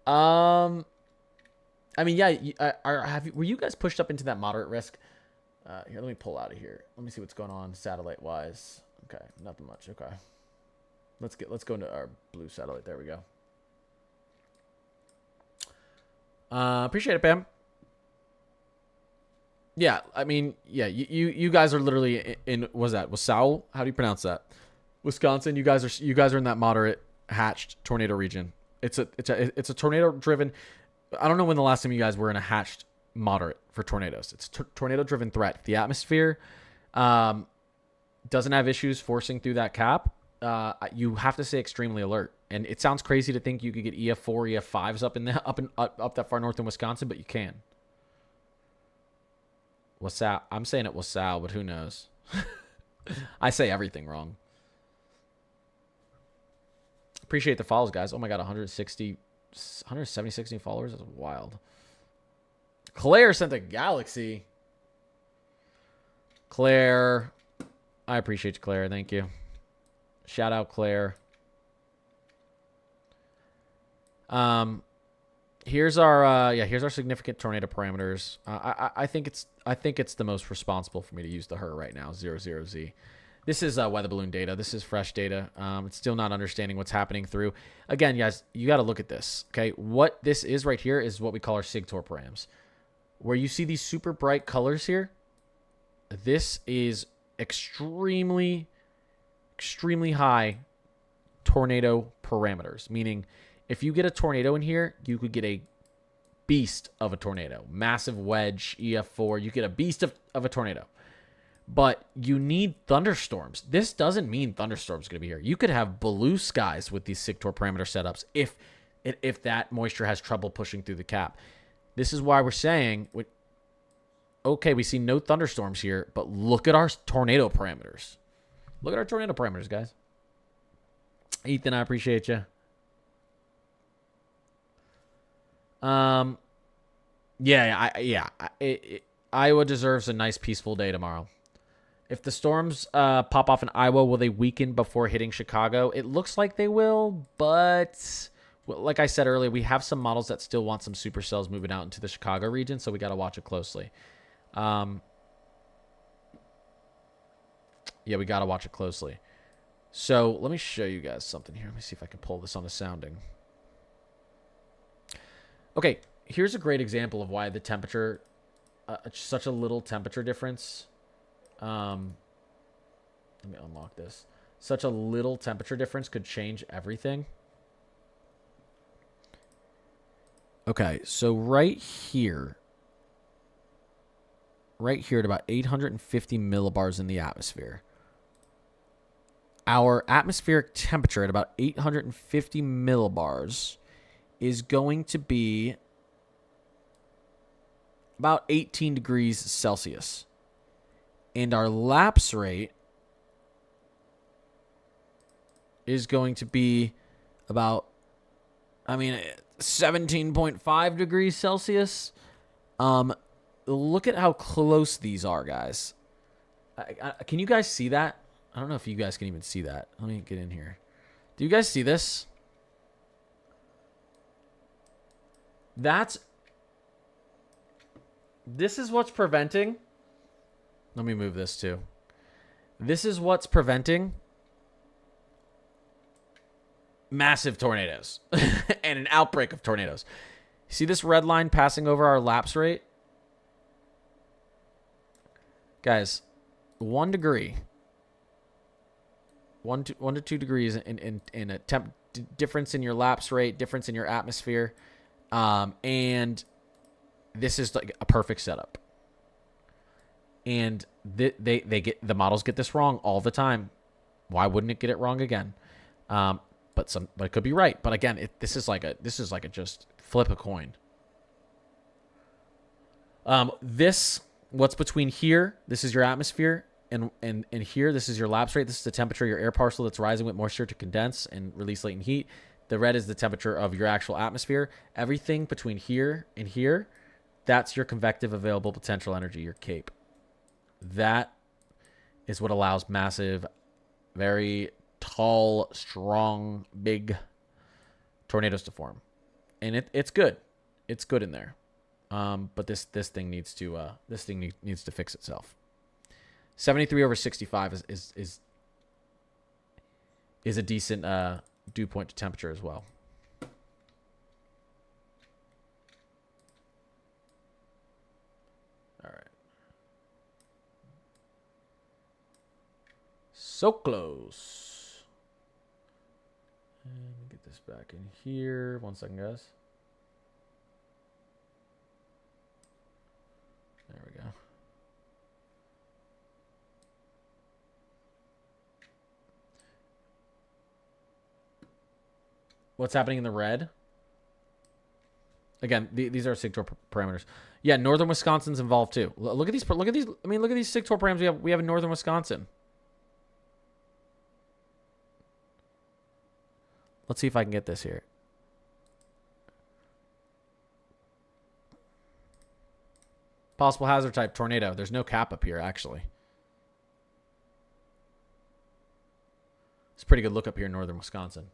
I mean, yeah. Were you guys pushed up into that moderate risk? Here, let me pull out of here. Let me see what's going on satellite wise. Okay, nothing much. Okay, let's go into our blue satellite. There we go. Appreciate it, Pam. Yeah, I mean, yeah, you guys are literally in was that Wausau? How do you pronounce that? Wisconsin. You guys are in that moderate hatched tornado region. It's a tornado driven. I don't know when the last time you guys were in a hatched moderate for tornadoes. It's a tornado driven threat. The atmosphere doesn't have issues forcing through that cap. You have to stay extremely alert. And it sounds crazy to think you could get EF4, EF5s up that far north in Wisconsin, but you can. Wausau. I'm saying it Wausau, but who knows? I say everything wrong. Appreciate the follows, guys. Oh my god, 176 new followers. That's wild. Claire sent a galaxy. Claire. I appreciate you, Claire. Thank you. Shout out, Claire. Here's our significant tornado parameters. I think it's the most responsible for me to use the HER right now, 00Z. This is weather balloon data. This is fresh data. It's still not understanding what's happening through. Again, guys, you got to look at this. Okay, what this is right here is what we call our SIGTOR params. Where you see these super bright colors here, this is extremely, extremely high tornado parameters. Meaning, if you get a tornado in here, you could get a beast of a tornado. Massive wedge, EF4. You get a beast of a tornado. But you need thunderstorms. This doesn't mean thunderstorms are going to be here. You could have blue skies with these SIGTOR parameter setups if that moisture has trouble pushing through the cap. This is why we're saying, okay, we see no thunderstorms here, but look at our tornado parameters. Look at our tornado parameters, guys. Ethan, I appreciate you. Iowa deserves a nice peaceful day tomorrow. If the storms pop off in Iowa, will they weaken before hitting Chicago? It looks like they will, but like I said earlier, we have some models that still want some supercells moving out into the Chicago region, so we got to watch it closely. Yeah, we got to watch it closely. So let me show you guys something here. Let me see if I can pull this on the sounding. Okay, here's a great example of why the temperature, such a little temperature difference. Let me unlock this. Such a little temperature difference could change everything. Okay, so right here at about 850 millibars in the atmosphere, our atmospheric temperature at about 850 millibars is going to be about 18 degrees Celsius. And our lapse rate is going to be about, 17.5 degrees Celsius. look at how close these are, guys. Can you guys see that? I don't know if you guys can even see that. Let me get in here. Do you guys see this? This is what's preventing. Let me move this too. This is what's preventing massive tornadoes and an outbreak of tornadoes. See this red line passing over our lapse rate? Guys, 1 degree. 1 to 2 degrees in a temp difference in your lapse rate, difference in your atmosphere. And this is like a perfect setup. And the models get this wrong all the time. Why wouldn't it get it wrong again? But it could be right. But again, this is like a just flip a coin. What's between here? This is your atmosphere, and here this is your lapse rate. This is the temperature of your air parcel that's rising with moisture to condense and release latent heat. The red is the temperature of your actual atmosphere. Everything between here and here, that's your convective available potential energy, your CAPE. That is what allows massive, very tall, strong, big tornadoes to form. And it's good. It's good in there. But this thing needs to fix itself. 73/65 is a decent dew point to temperature as well. All right. So close. And get this back in here. 1 second, guys. There we go. What's happening in the red? Again, these are SIGTOR parameters. Yeah, northern Wisconsin's involved too. Look at these. Look at these. I mean, look at these SIGTOR parameters we have in northern Wisconsin. Let's see if I can get this here. Possible hazard type tornado. There's no cap up here, actually. It's a pretty good look up here in northern Wisconsin.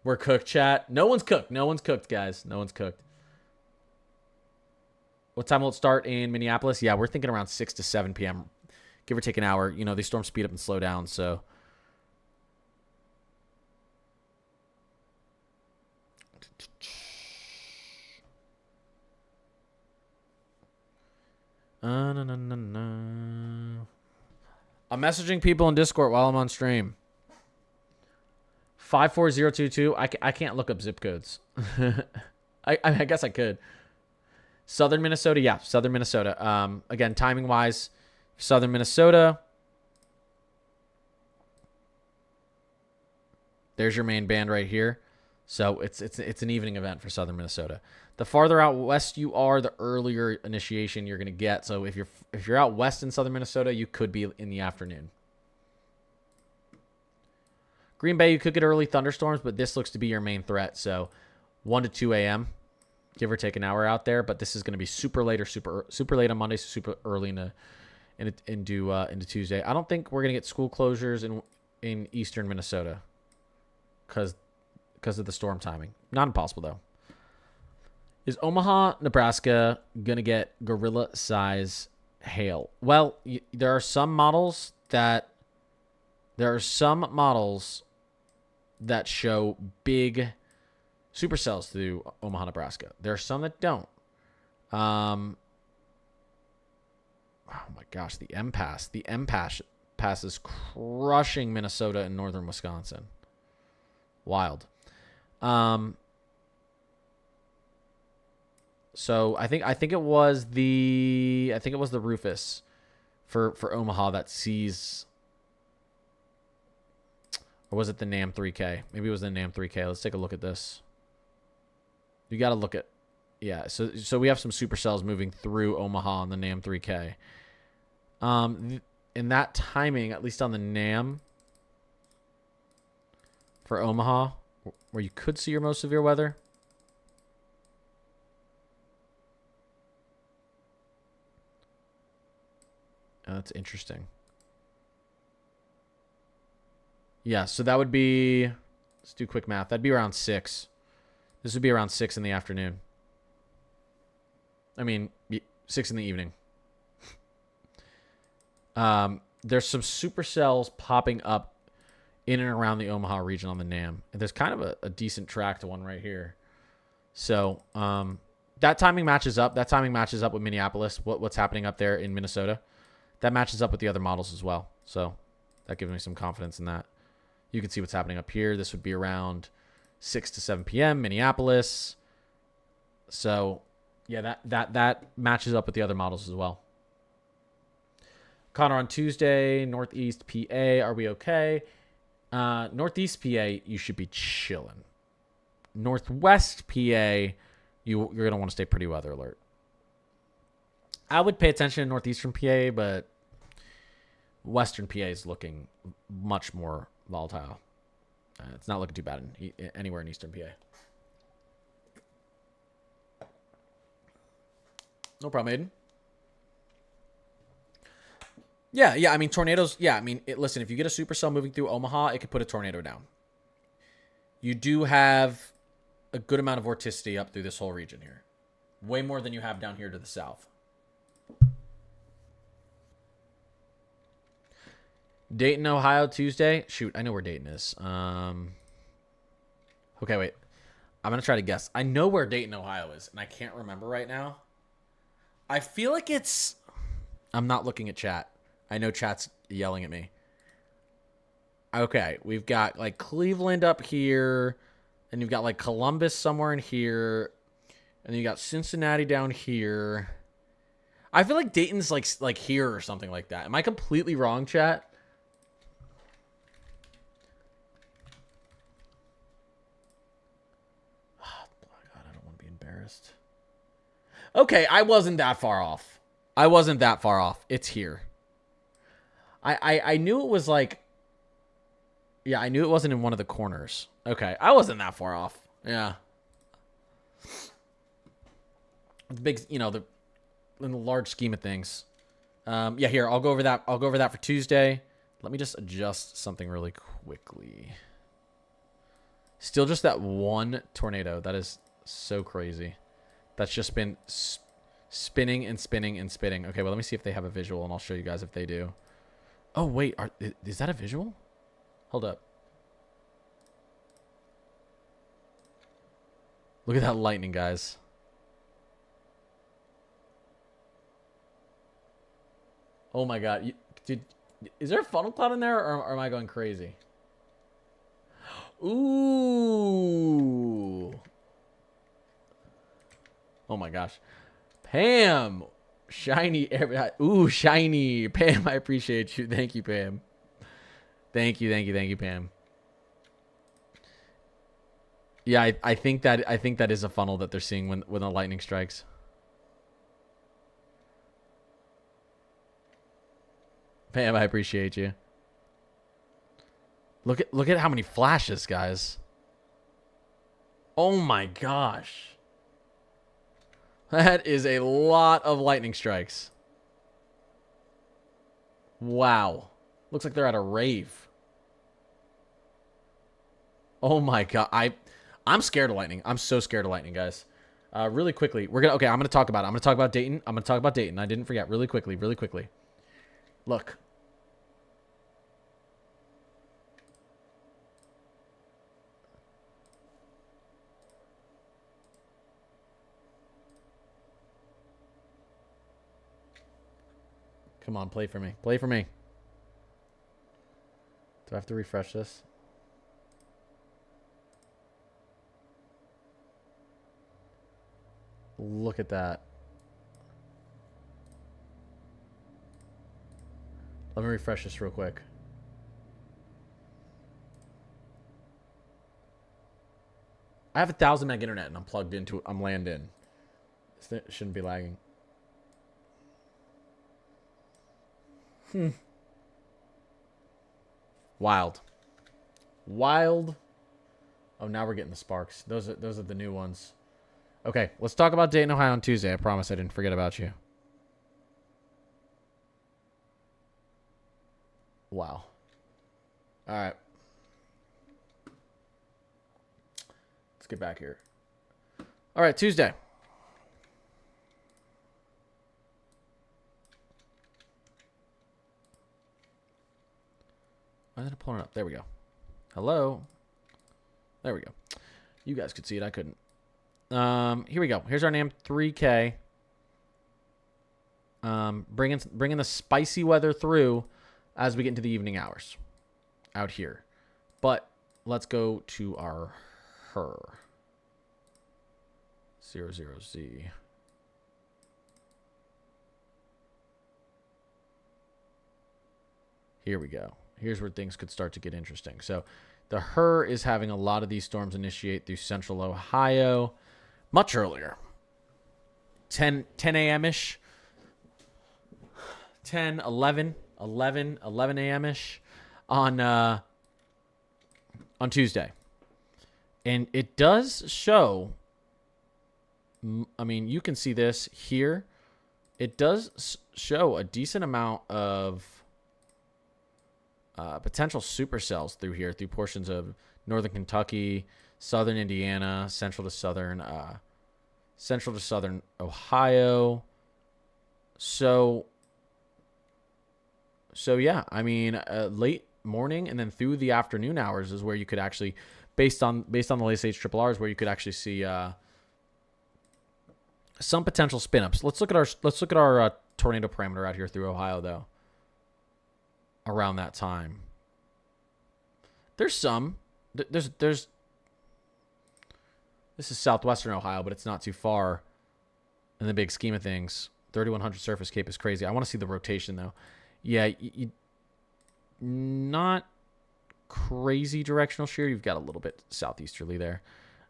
We're cooked, chat. No one's cooked. No one's cooked, guys. No one's cooked. What time will it start in Minneapolis? Yeah, we're thinking around 6 to 7 p.m. Give or take an hour. You know, these storms speed up and slow down, so... I'm messaging people in Discord while I'm on stream. 54022. I can't look up zip codes. I guess I could. Southern Minnesota. Yeah, Southern Minnesota. Again, timing wise, Southern Minnesota. There's your main band right here. So it's an evening event for Southern Minnesota. The farther out west you are, the earlier initiation you're going to get. So if you're out west in Southern Minnesota, you could be in the afternoon. Green Bay, you could get early thunderstorms, but this looks to be your main threat. So 1 to 2 a.m., give or take an hour out there. But this is going to be super late or super late on Monday, so super early into Tuesday. I don't think we're going to get school closures in eastern Minnesota because of the storm timing. Not impossible, though. Is Omaha, Nebraska going to get gorilla-size hail? Well, there are some models that show big supercells through Omaha, Nebraska. There are some that don't. Oh my gosh, the M pass. The M pass is crushing Minnesota and northern Wisconsin. Wild. So I think it was the Rufus for Omaha that sees, or was it the NAM 3K? Maybe it was the NAM 3K. Let's take a look at this. You got to look at, yeah. So we have some supercells moving through Omaha on the NAM 3K. In that timing, at least on the NAM for Omaha, where you could see your most severe weather. Oh, that's interesting. Yeah, so that would be... Let's do quick math. That'd be around 6. This would be around 6 in the afternoon. I mean, 6 in the evening. There's some supercells popping up in and around the Omaha region on the NAM. And there's kind of a decent track to one right here. So that timing matches up. That timing matches up with Minneapolis, what's happening up there in Minnesota. That matches up with the other models as well. So that gives me some confidence in that. You can see what's happening up here. This would be around 6 to 7 p.m. Minneapolis. So yeah, that matches up with the other models as well. Connor on Tuesday, Northeast PA. Are we okay? Northeast PA, you should be chilling. Northwest PA, you're going to want to stay pretty weather alert. I would pay attention to Northeastern PA, but Western PA is looking much more volatile. It's not looking too bad anywhere in Eastern PA. No problem, Aiden. Yeah. I mean, tornadoes. Yeah, I mean, listen, if you get a supercell moving through Omaha, it could put a tornado down. You do have a good amount of vorticity up through this whole region here. Way more than you have down here to the south. Dayton, Ohio, Tuesday. Shoot, I know where Dayton is. Okay, wait. I'm going to try to guess. I know where Dayton, Ohio is, and I can't remember right now. I feel like it's... I'm not looking at chat. I know chat's yelling at me. Okay, we've got like Cleveland up here, and you've got like Columbus somewhere in here, and then you got Cincinnati down here. I feel like Dayton's like here or something like that. Am I completely wrong, chat? Oh my God, I don't want to be embarrassed. Okay, I wasn't that far off. It's here. I knew it was like... Yeah, I knew it wasn't in one of the corners. Okay, I wasn't that far off. Yeah. The big, in the large scheme of things. Yeah, here, I'll go over that. I'll go over that for Tuesday. Let me just adjust something really quickly. Still just that one tornado. That is so crazy. That's just been spinning and spinning and spinning. Okay, well, let me see if they have a visual, and I'll show you guys if they do. Oh, wait. Is that a visual? Hold up. Look at that lightning, guys. Oh, my God. Is there a funnel cloud in there, or am I going crazy? Ooh. Oh, my gosh. Pam. Shiny. Ooh, shiny. Pam, I appreciate you. Thank you, Pam. Thank you, Pam. Yeah, I think that is a funnel that they're seeing when the lightning strikes. Pam, I appreciate you. Look at how many flashes, guys. Oh my gosh. That is a lot of lightning strikes. Wow. Looks like they're at a rave. Oh my God. I'm scared of lightning. I'm so scared of lightning, guys. Really quickly. I'm going to talk about it. I'm going to talk about Dayton. I didn't forget. Really quickly. Look. Come on, play for me. Do I have to refresh this? Look at that. Let me refresh this real quick. I have 1,000 meg internet and I'm plugged into. I'm LANed in. It shouldn't be lagging. Wild. Oh, now we're getting the sparks. Those are the new ones. Okay, let's talk about Dayton, Ohio on Tuesday. I promise I didn't forget about you. Wow. All right. Let's get back here. All right, Tuesday. Why isn't it pulling it up? There we go. Hello. There we go. You guys could see it. I couldn't. Here we go. Here's our name 3K. Bringing the spicy weather through as we get into the evening hours out here. But let's go to our her. 00Z. Here we go. Here's where things could start to get interesting. So the her is having a lot of these storms initiate through central Ohio much earlier. 10 a.m.-ish. 10, 11 a.m.-ish on Tuesday. And it does show, I mean, you can see this here. It does show a decent amount of potential supercells through here, through portions of northern Kentucky, southern Indiana, central to southern Ohio. So yeah, I mean, late morning and then through the afternoon hours is where you could actually, based on the late stage triple R's, where you could actually see some potential spin ups. Let's look at our tornado parameter out here through Ohio though. Around that time, there's some. There's. This is southwestern Ohio, but it's not too far in the big scheme of things. 3100 surface cape is crazy. I want to see the rotation though. Yeah, not crazy directional shear. You've got a little bit southeasterly there.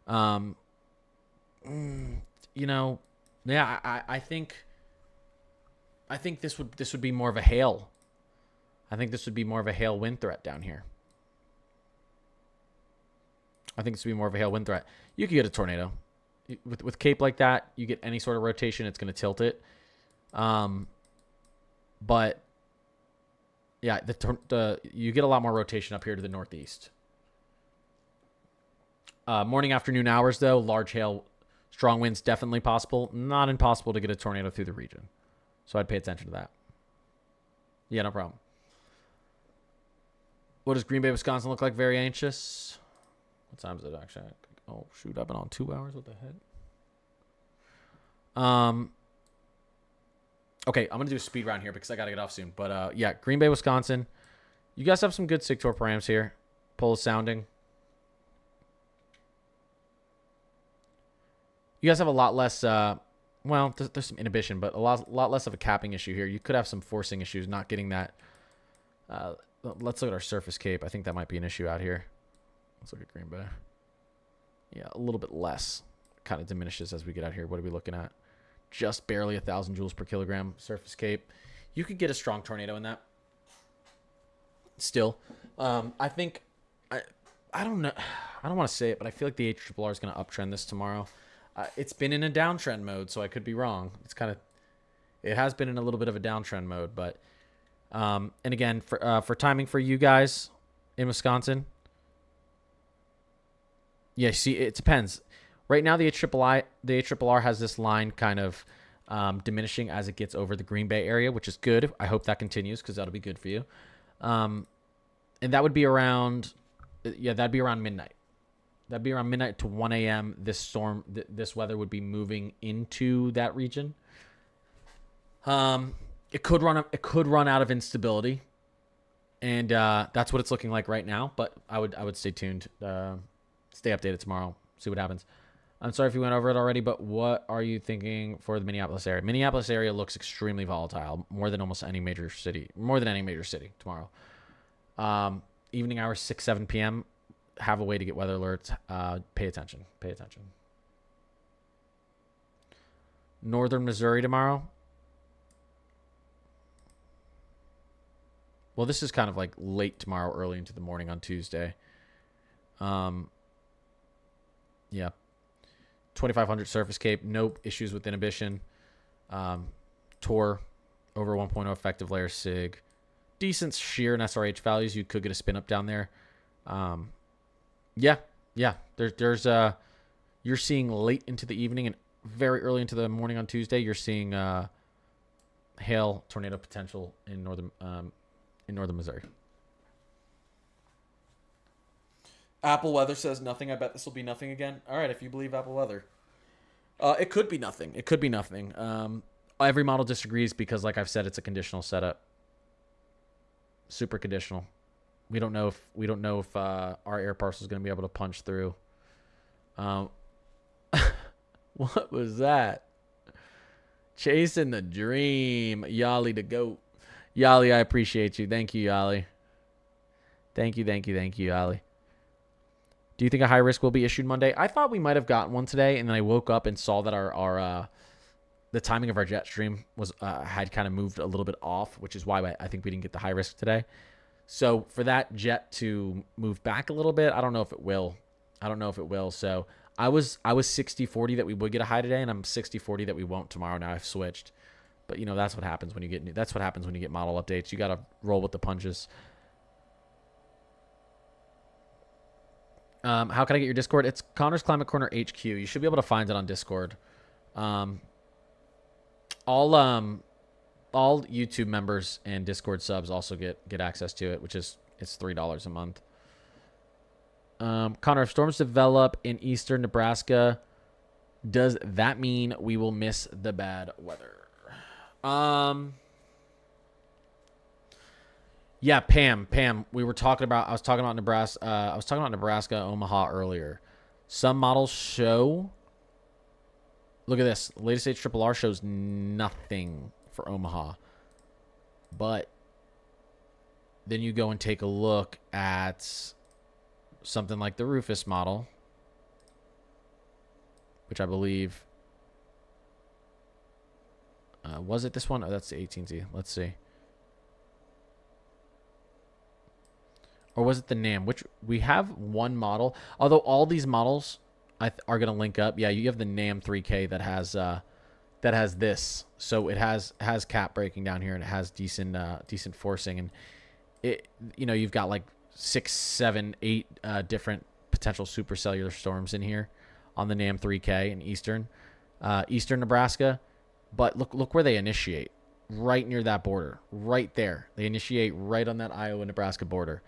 You know, yeah, I think this would be more of a hail. I think this would be more of a hail wind threat down here. I think this would be more of a hail wind threat. You could get a tornado. With cape like that, you get any sort of rotation, it's going to tilt it. But yeah, you get a lot more rotation up here to the northeast. Morning, afternoon hours, though, large hail, strong winds definitely possible. Not impossible to get a tornado through the region. So I'd pay attention to that. Yeah, no problem. What does Green Bay, Wisconsin look like? Very anxious. What time is it actually? Oh, shoot. I've been on 2 hours. What the heck? Okay, I'm going to do a speed round here because I got to get off soon. But, yeah, Green Bay, Wisconsin. You guys have some good SIGTOR params here. Pull is sounding. You guys have a lot less, well, there's some inhibition, but a lot less of a capping issue here. You could have some forcing issues, not getting that. Let's look at our surface cape. I think that might be an issue out here. Let's look at Green Bay. Yeah, a little bit less. Kind of diminishes as we get out here. What are we looking at? Just barely 1,000 joules per kilogram surface cape. You could get a strong tornado in that. Still, I think I don't know. I don't want to say it, but I feel like the HRRR is going to uptrend this tomorrow. It's been in a downtrend mode, so I could be wrong. It has been in a little bit of a downtrend mode, but and again for timing for you guys in Wisconsin. Yeah, see, it depends. Right now, the HRRR has this line kind of diminishing as it gets over the Green Bay area, which is good. I hope that continues because that'll be good for you. And that would be around, that'd be around midnight. That'd be around midnight to 1 a.m. This weather would be moving into that region. It could run out of instability, and that's what it's looking like right now. But I would stay tuned. Stay updated tomorrow. See what happens. I'm sorry if you went over it already, but what are you thinking for the Minneapolis area? Minneapolis area looks extremely volatile, more than any major city tomorrow. Evening hours, 6, 7 p.m. Have a way to get weather alerts. Pay attention. Northern Missouri tomorrow. Well, this is kind of like late tomorrow, early into the morning on Tuesday. Yeah. 2,500 surface cape. No issues with inhibition. TOR over 1.0 effective layer SIG. decent shear and SRH values, you could get a spin up down there. Yeah. There's you're seeing late into the evening and very early into the morning on Tuesday. You're seeing hail tornado potential in northern Missouri. Apple Weather says nothing. I bet this will be nothing again. All right, if you believe Apple Weather. It could be nothing. It could be nothing. Every model disagrees because, like I've said, it's a conditional setup. Super conditional. We don't know if our air parcel is going to be able to punch through. What was that? Chasing the dream. Yali the goat. Yali, I appreciate you. Thank you, Yali. Thank you, Yali. Do you think a high risk will be issued Monday? I thought we might have gotten one today, and then I woke up and saw that our the timing of our jet stream was had kind of moved a little bit off, which is why I think we didn't get the high risk today. So for that jet to move back a little bit, I don't know if it will. So I was 60-40 that we would get a high today, and I'm 60-40 that we won't tomorrow. Now I've switched, but that's what happens when you get model updates. You got to roll with the punches. How can I get your Discord? It's Connor's Climate Corner HQ. You should be able to find it on Discord. All YouTube members and Discord subs also get access to it, which is it's $3 a month. Connor, if storms develop in eastern Nebraska, does that mean we will miss the bad weather? Yeah, Pam, I was talking about Nebraska, Omaha earlier. Some models show, look at this. The latest HRRR shows nothing for Omaha. But then you go and take a look at something like the Rufus model, which I believe, was it this one? Oh, that's the 18Z. Let's see. Or was it the NAM? Which we have one model. Although all these models are going to link up. Yeah, you have the NAM 3K that has this. So it has cap breaking down here, and it has decent forcing, and it you've got like 6, 7, 8 different potential supercellular storms in here on the NAM 3K in eastern Nebraska. But look where they initiate, right near that border, right there. They initiate right on that Iowa-Nebraska border.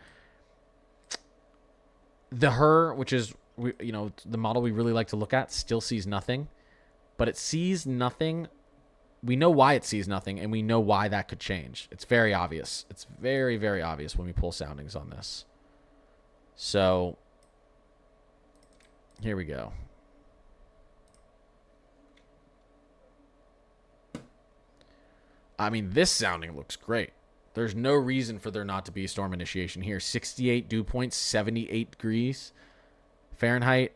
The HRRR, which is the model we really like to look at, still sees nothing, but it sees nothing. We know why it sees nothing, and we know why that could change. It's very obvious. It's very, very obvious when we pull soundings on this. So here we go. I mean, this sounding looks great. There's no reason for there not to be storm initiation here. 68 dew points, 78 degrees Fahrenheit.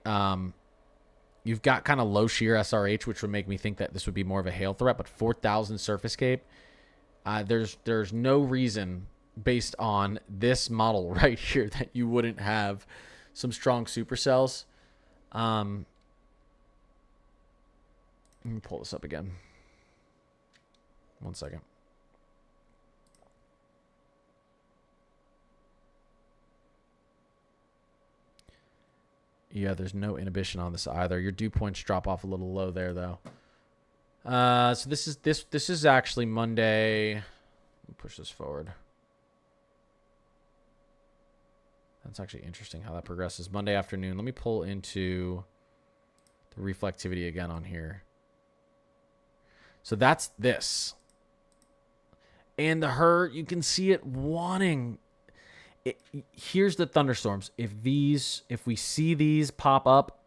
You've got kind of low shear SRH, which would make me think that this would be more of a hail threat, but 4,000 surface cape. There's no reason based on this model right here that you wouldn't have some strong supercells. Let me pull this up again. One second. Yeah, there's no inhibition on this either. Your dew points drop off a little low there, though. So this is actually Monday. Let me push this forward. That's actually interesting how that progresses. Monday afternoon. Let me pull into the reflectivity again on here. So that's this. And the HRRR, you can see it wanting. Here's the thunderstorms. If we see these pop up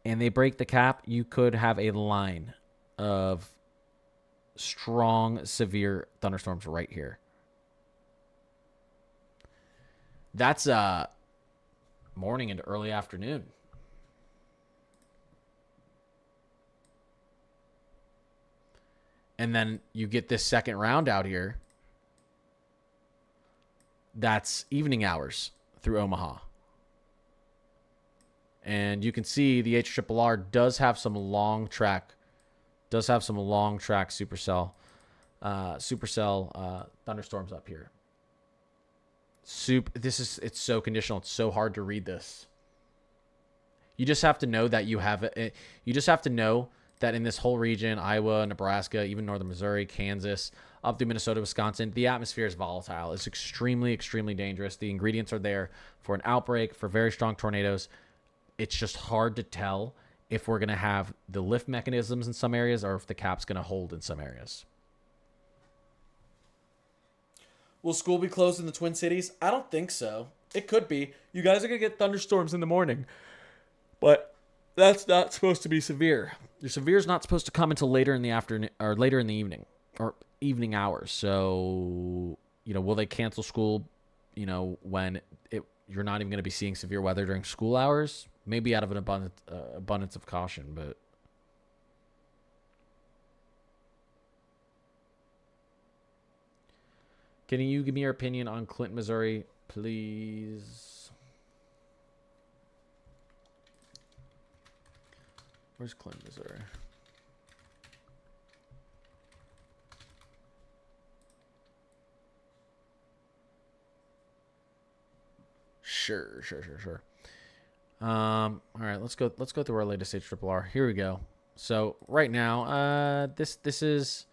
and they break the cap, you could have a line of strong, severe thunderstorms right here. That's morning into early afternoon. And then you get this second round out here. That's evening hours through Omaha. And you can see the HRRR does have some long track supercell thunderstorms up here. It's so conditional. It's so hard to read this. You just have to know that you just have to know that in this whole region, Iowa, Nebraska, even northern Missouri, Kansas, up through Minnesota, Wisconsin, the atmosphere is volatile. It's extremely, extremely dangerous. The ingredients are there for an outbreak, for very strong tornadoes. It's just hard to tell if we're going to have the lift mechanisms in some areas or if the cap's going to hold in some areas. Will school be closed in the Twin Cities? I don't think so. It could be. You guys are going to get thunderstorms in the morning. But that's not supposed to be severe. Your severe is not supposed to come until later in the afternoon or later in the evening or evening hours. So, will they cancel school, when you're not even going to be seeing severe weather during school hours? Maybe out of an abundance of caution, but can you give me your opinion on Clinton, Missouri, please? Where's Clinton, Missouri? Sure. All right, let's go through our latest HRRR. Here we go. So right now, this is.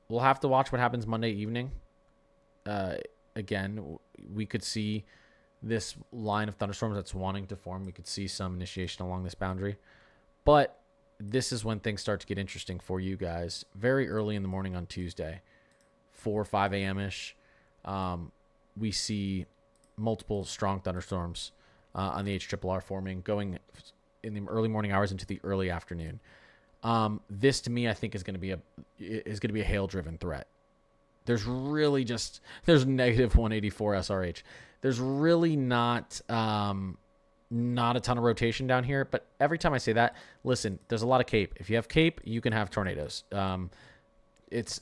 We'll have to watch what happens Monday evening. Again, we could see this line of thunderstorms that's wanting to form. We could see some initiation along this boundary. But this is when things start to get interesting for you guys. Very early in the morning on Tuesday, 4 or 5 a.m.-ish, we see multiple strong thunderstorms on the HRRR forming, going in the early morning hours into the early afternoon. This to me, I think, is going to be a hail-driven threat. There's negative 184 SRH. There's really not a ton of rotation down here. But every time I say that, listen, there's a lot of CAPE. If you have CAPE, you can have tornadoes. It's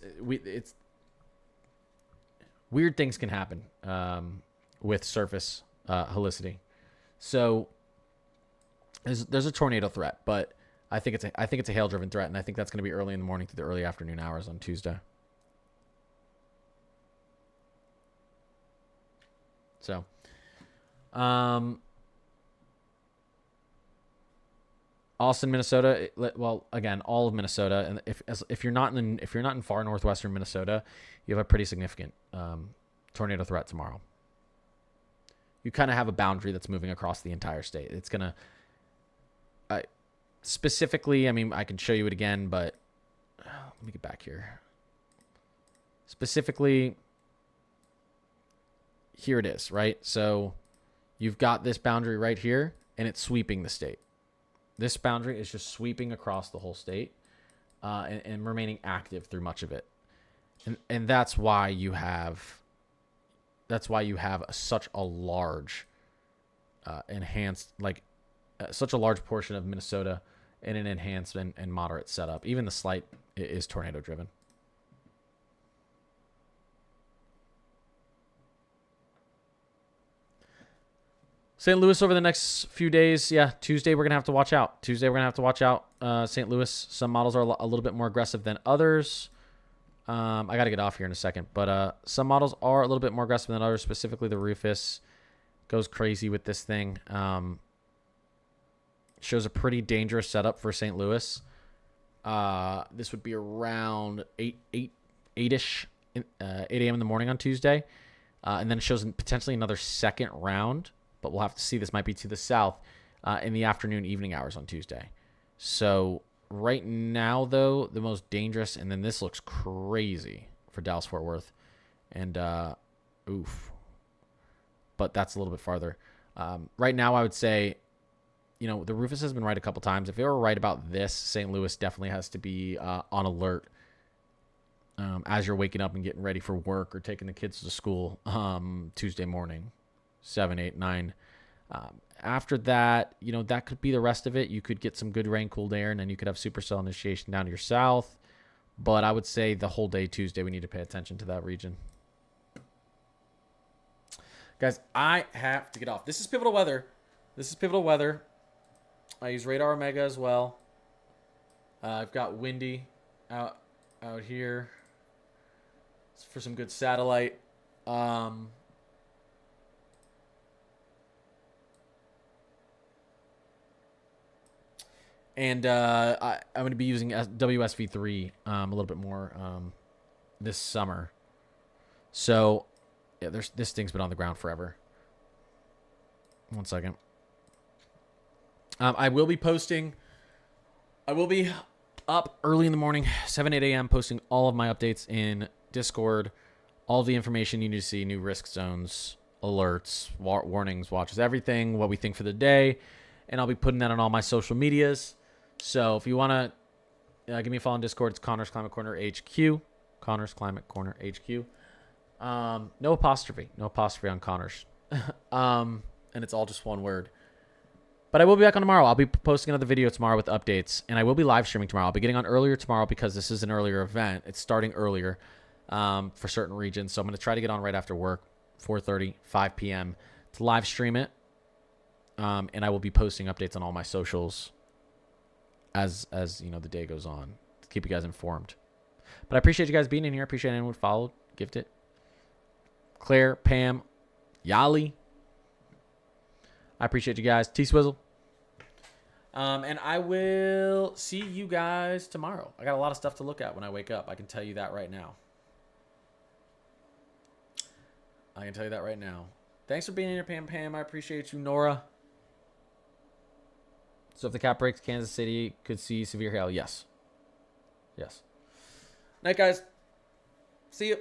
weird things can happen with surface helicity. So there's a tornado threat, but I think it's a hail-driven threat, and I think that's going to be early in the morning to the early afternoon hours on Tuesday. So, Austin, Minnesota. Well, again, all of Minnesota, and if you're not in far northwestern Minnesota, you have a pretty significant tornado threat tomorrow. You kind of have a boundary that's moving across the entire state. It's gonna. Specifically, I mean, I can show you it again, but let me get back here. Specifically, here it is, right? So you've got this boundary right here, and it's sweeping the state. This boundary is just sweeping across the whole state and remaining active through much of it. And that's why you have such a large such a large portion of Minnesota in an enhanced and moderate setup. Even the slight is tornado driven. St. Louis over the next few days. Yeah, Tuesday we're going to have to watch out. St. Louis, some models are a little bit more aggressive than others. I got to get off here in a second. But some models are a little bit more aggressive than others, specifically the Rufus goes crazy with this thing. Shows a pretty dangerous setup for St. Louis. This would be around 8-ish, 8 a.m. in the morning on Tuesday. And then it shows potentially another second round, but we'll have to see. This might be to the south in the afternoon, evening hours on Tuesday. So right now, though, the most dangerous, and then this looks crazy for Dallas-Fort Worth. And, oof. But that's a little bit farther. Right now, I would say, the Rufus has been right a couple times. If they were right about this, St. Louis definitely has to be on alert as you're waking up and getting ready for work or taking the kids to school Tuesday morning, 7, 8, 9. After that, that could be the rest of it. You could get some good rain, cooled air, and then you could have supercell initiation down to your south. But I would say the whole day Tuesday, we need to pay attention to that region. Guys, I have to get off. This is Pivotal Weather. I use Radar Omega as well. I've got Windy out here for some good satellite And I'm going to be using WSV3 a little bit more this summer. So, yeah, this thing's been on the ground forever. One second. I will be posting. I will be up early in the morning, 7, 8 a.m., posting all of my updates in Discord. All the information you need to see, new risk zones, alerts, warnings, watches, everything, what we think for the day. And I'll be putting that on all my social medias. So if you want to give me a follow on Discord, it's Connor's Climate Corner HQ. Connor's Climate Corner HQ. No apostrophe on Connor's. And it's all just one word. But I will be back on tomorrow. I'll be posting another video tomorrow with updates. And I will be live streaming tomorrow. I'll be getting on earlier tomorrow because this is an earlier event. It's starting earlier for certain regions. So I'm going to try to get on right after work, 4:30, 5 p.m. to live stream it. And I will be posting updates on all my socials as you know, the day goes on to keep you guys informed. But I appreciate you guys being in here. I appreciate anyone who followed, gifted. Claire, Pam, Yali. I appreciate you guys. T-Swizzle. And I will see you guys tomorrow. I got a lot of stuff to look at when I wake up. I can tell you that right now. Thanks for being here, Pam. I appreciate you, Nora. So if the cap breaks, Kansas City could see severe hail. Yes. Night, guys. See you.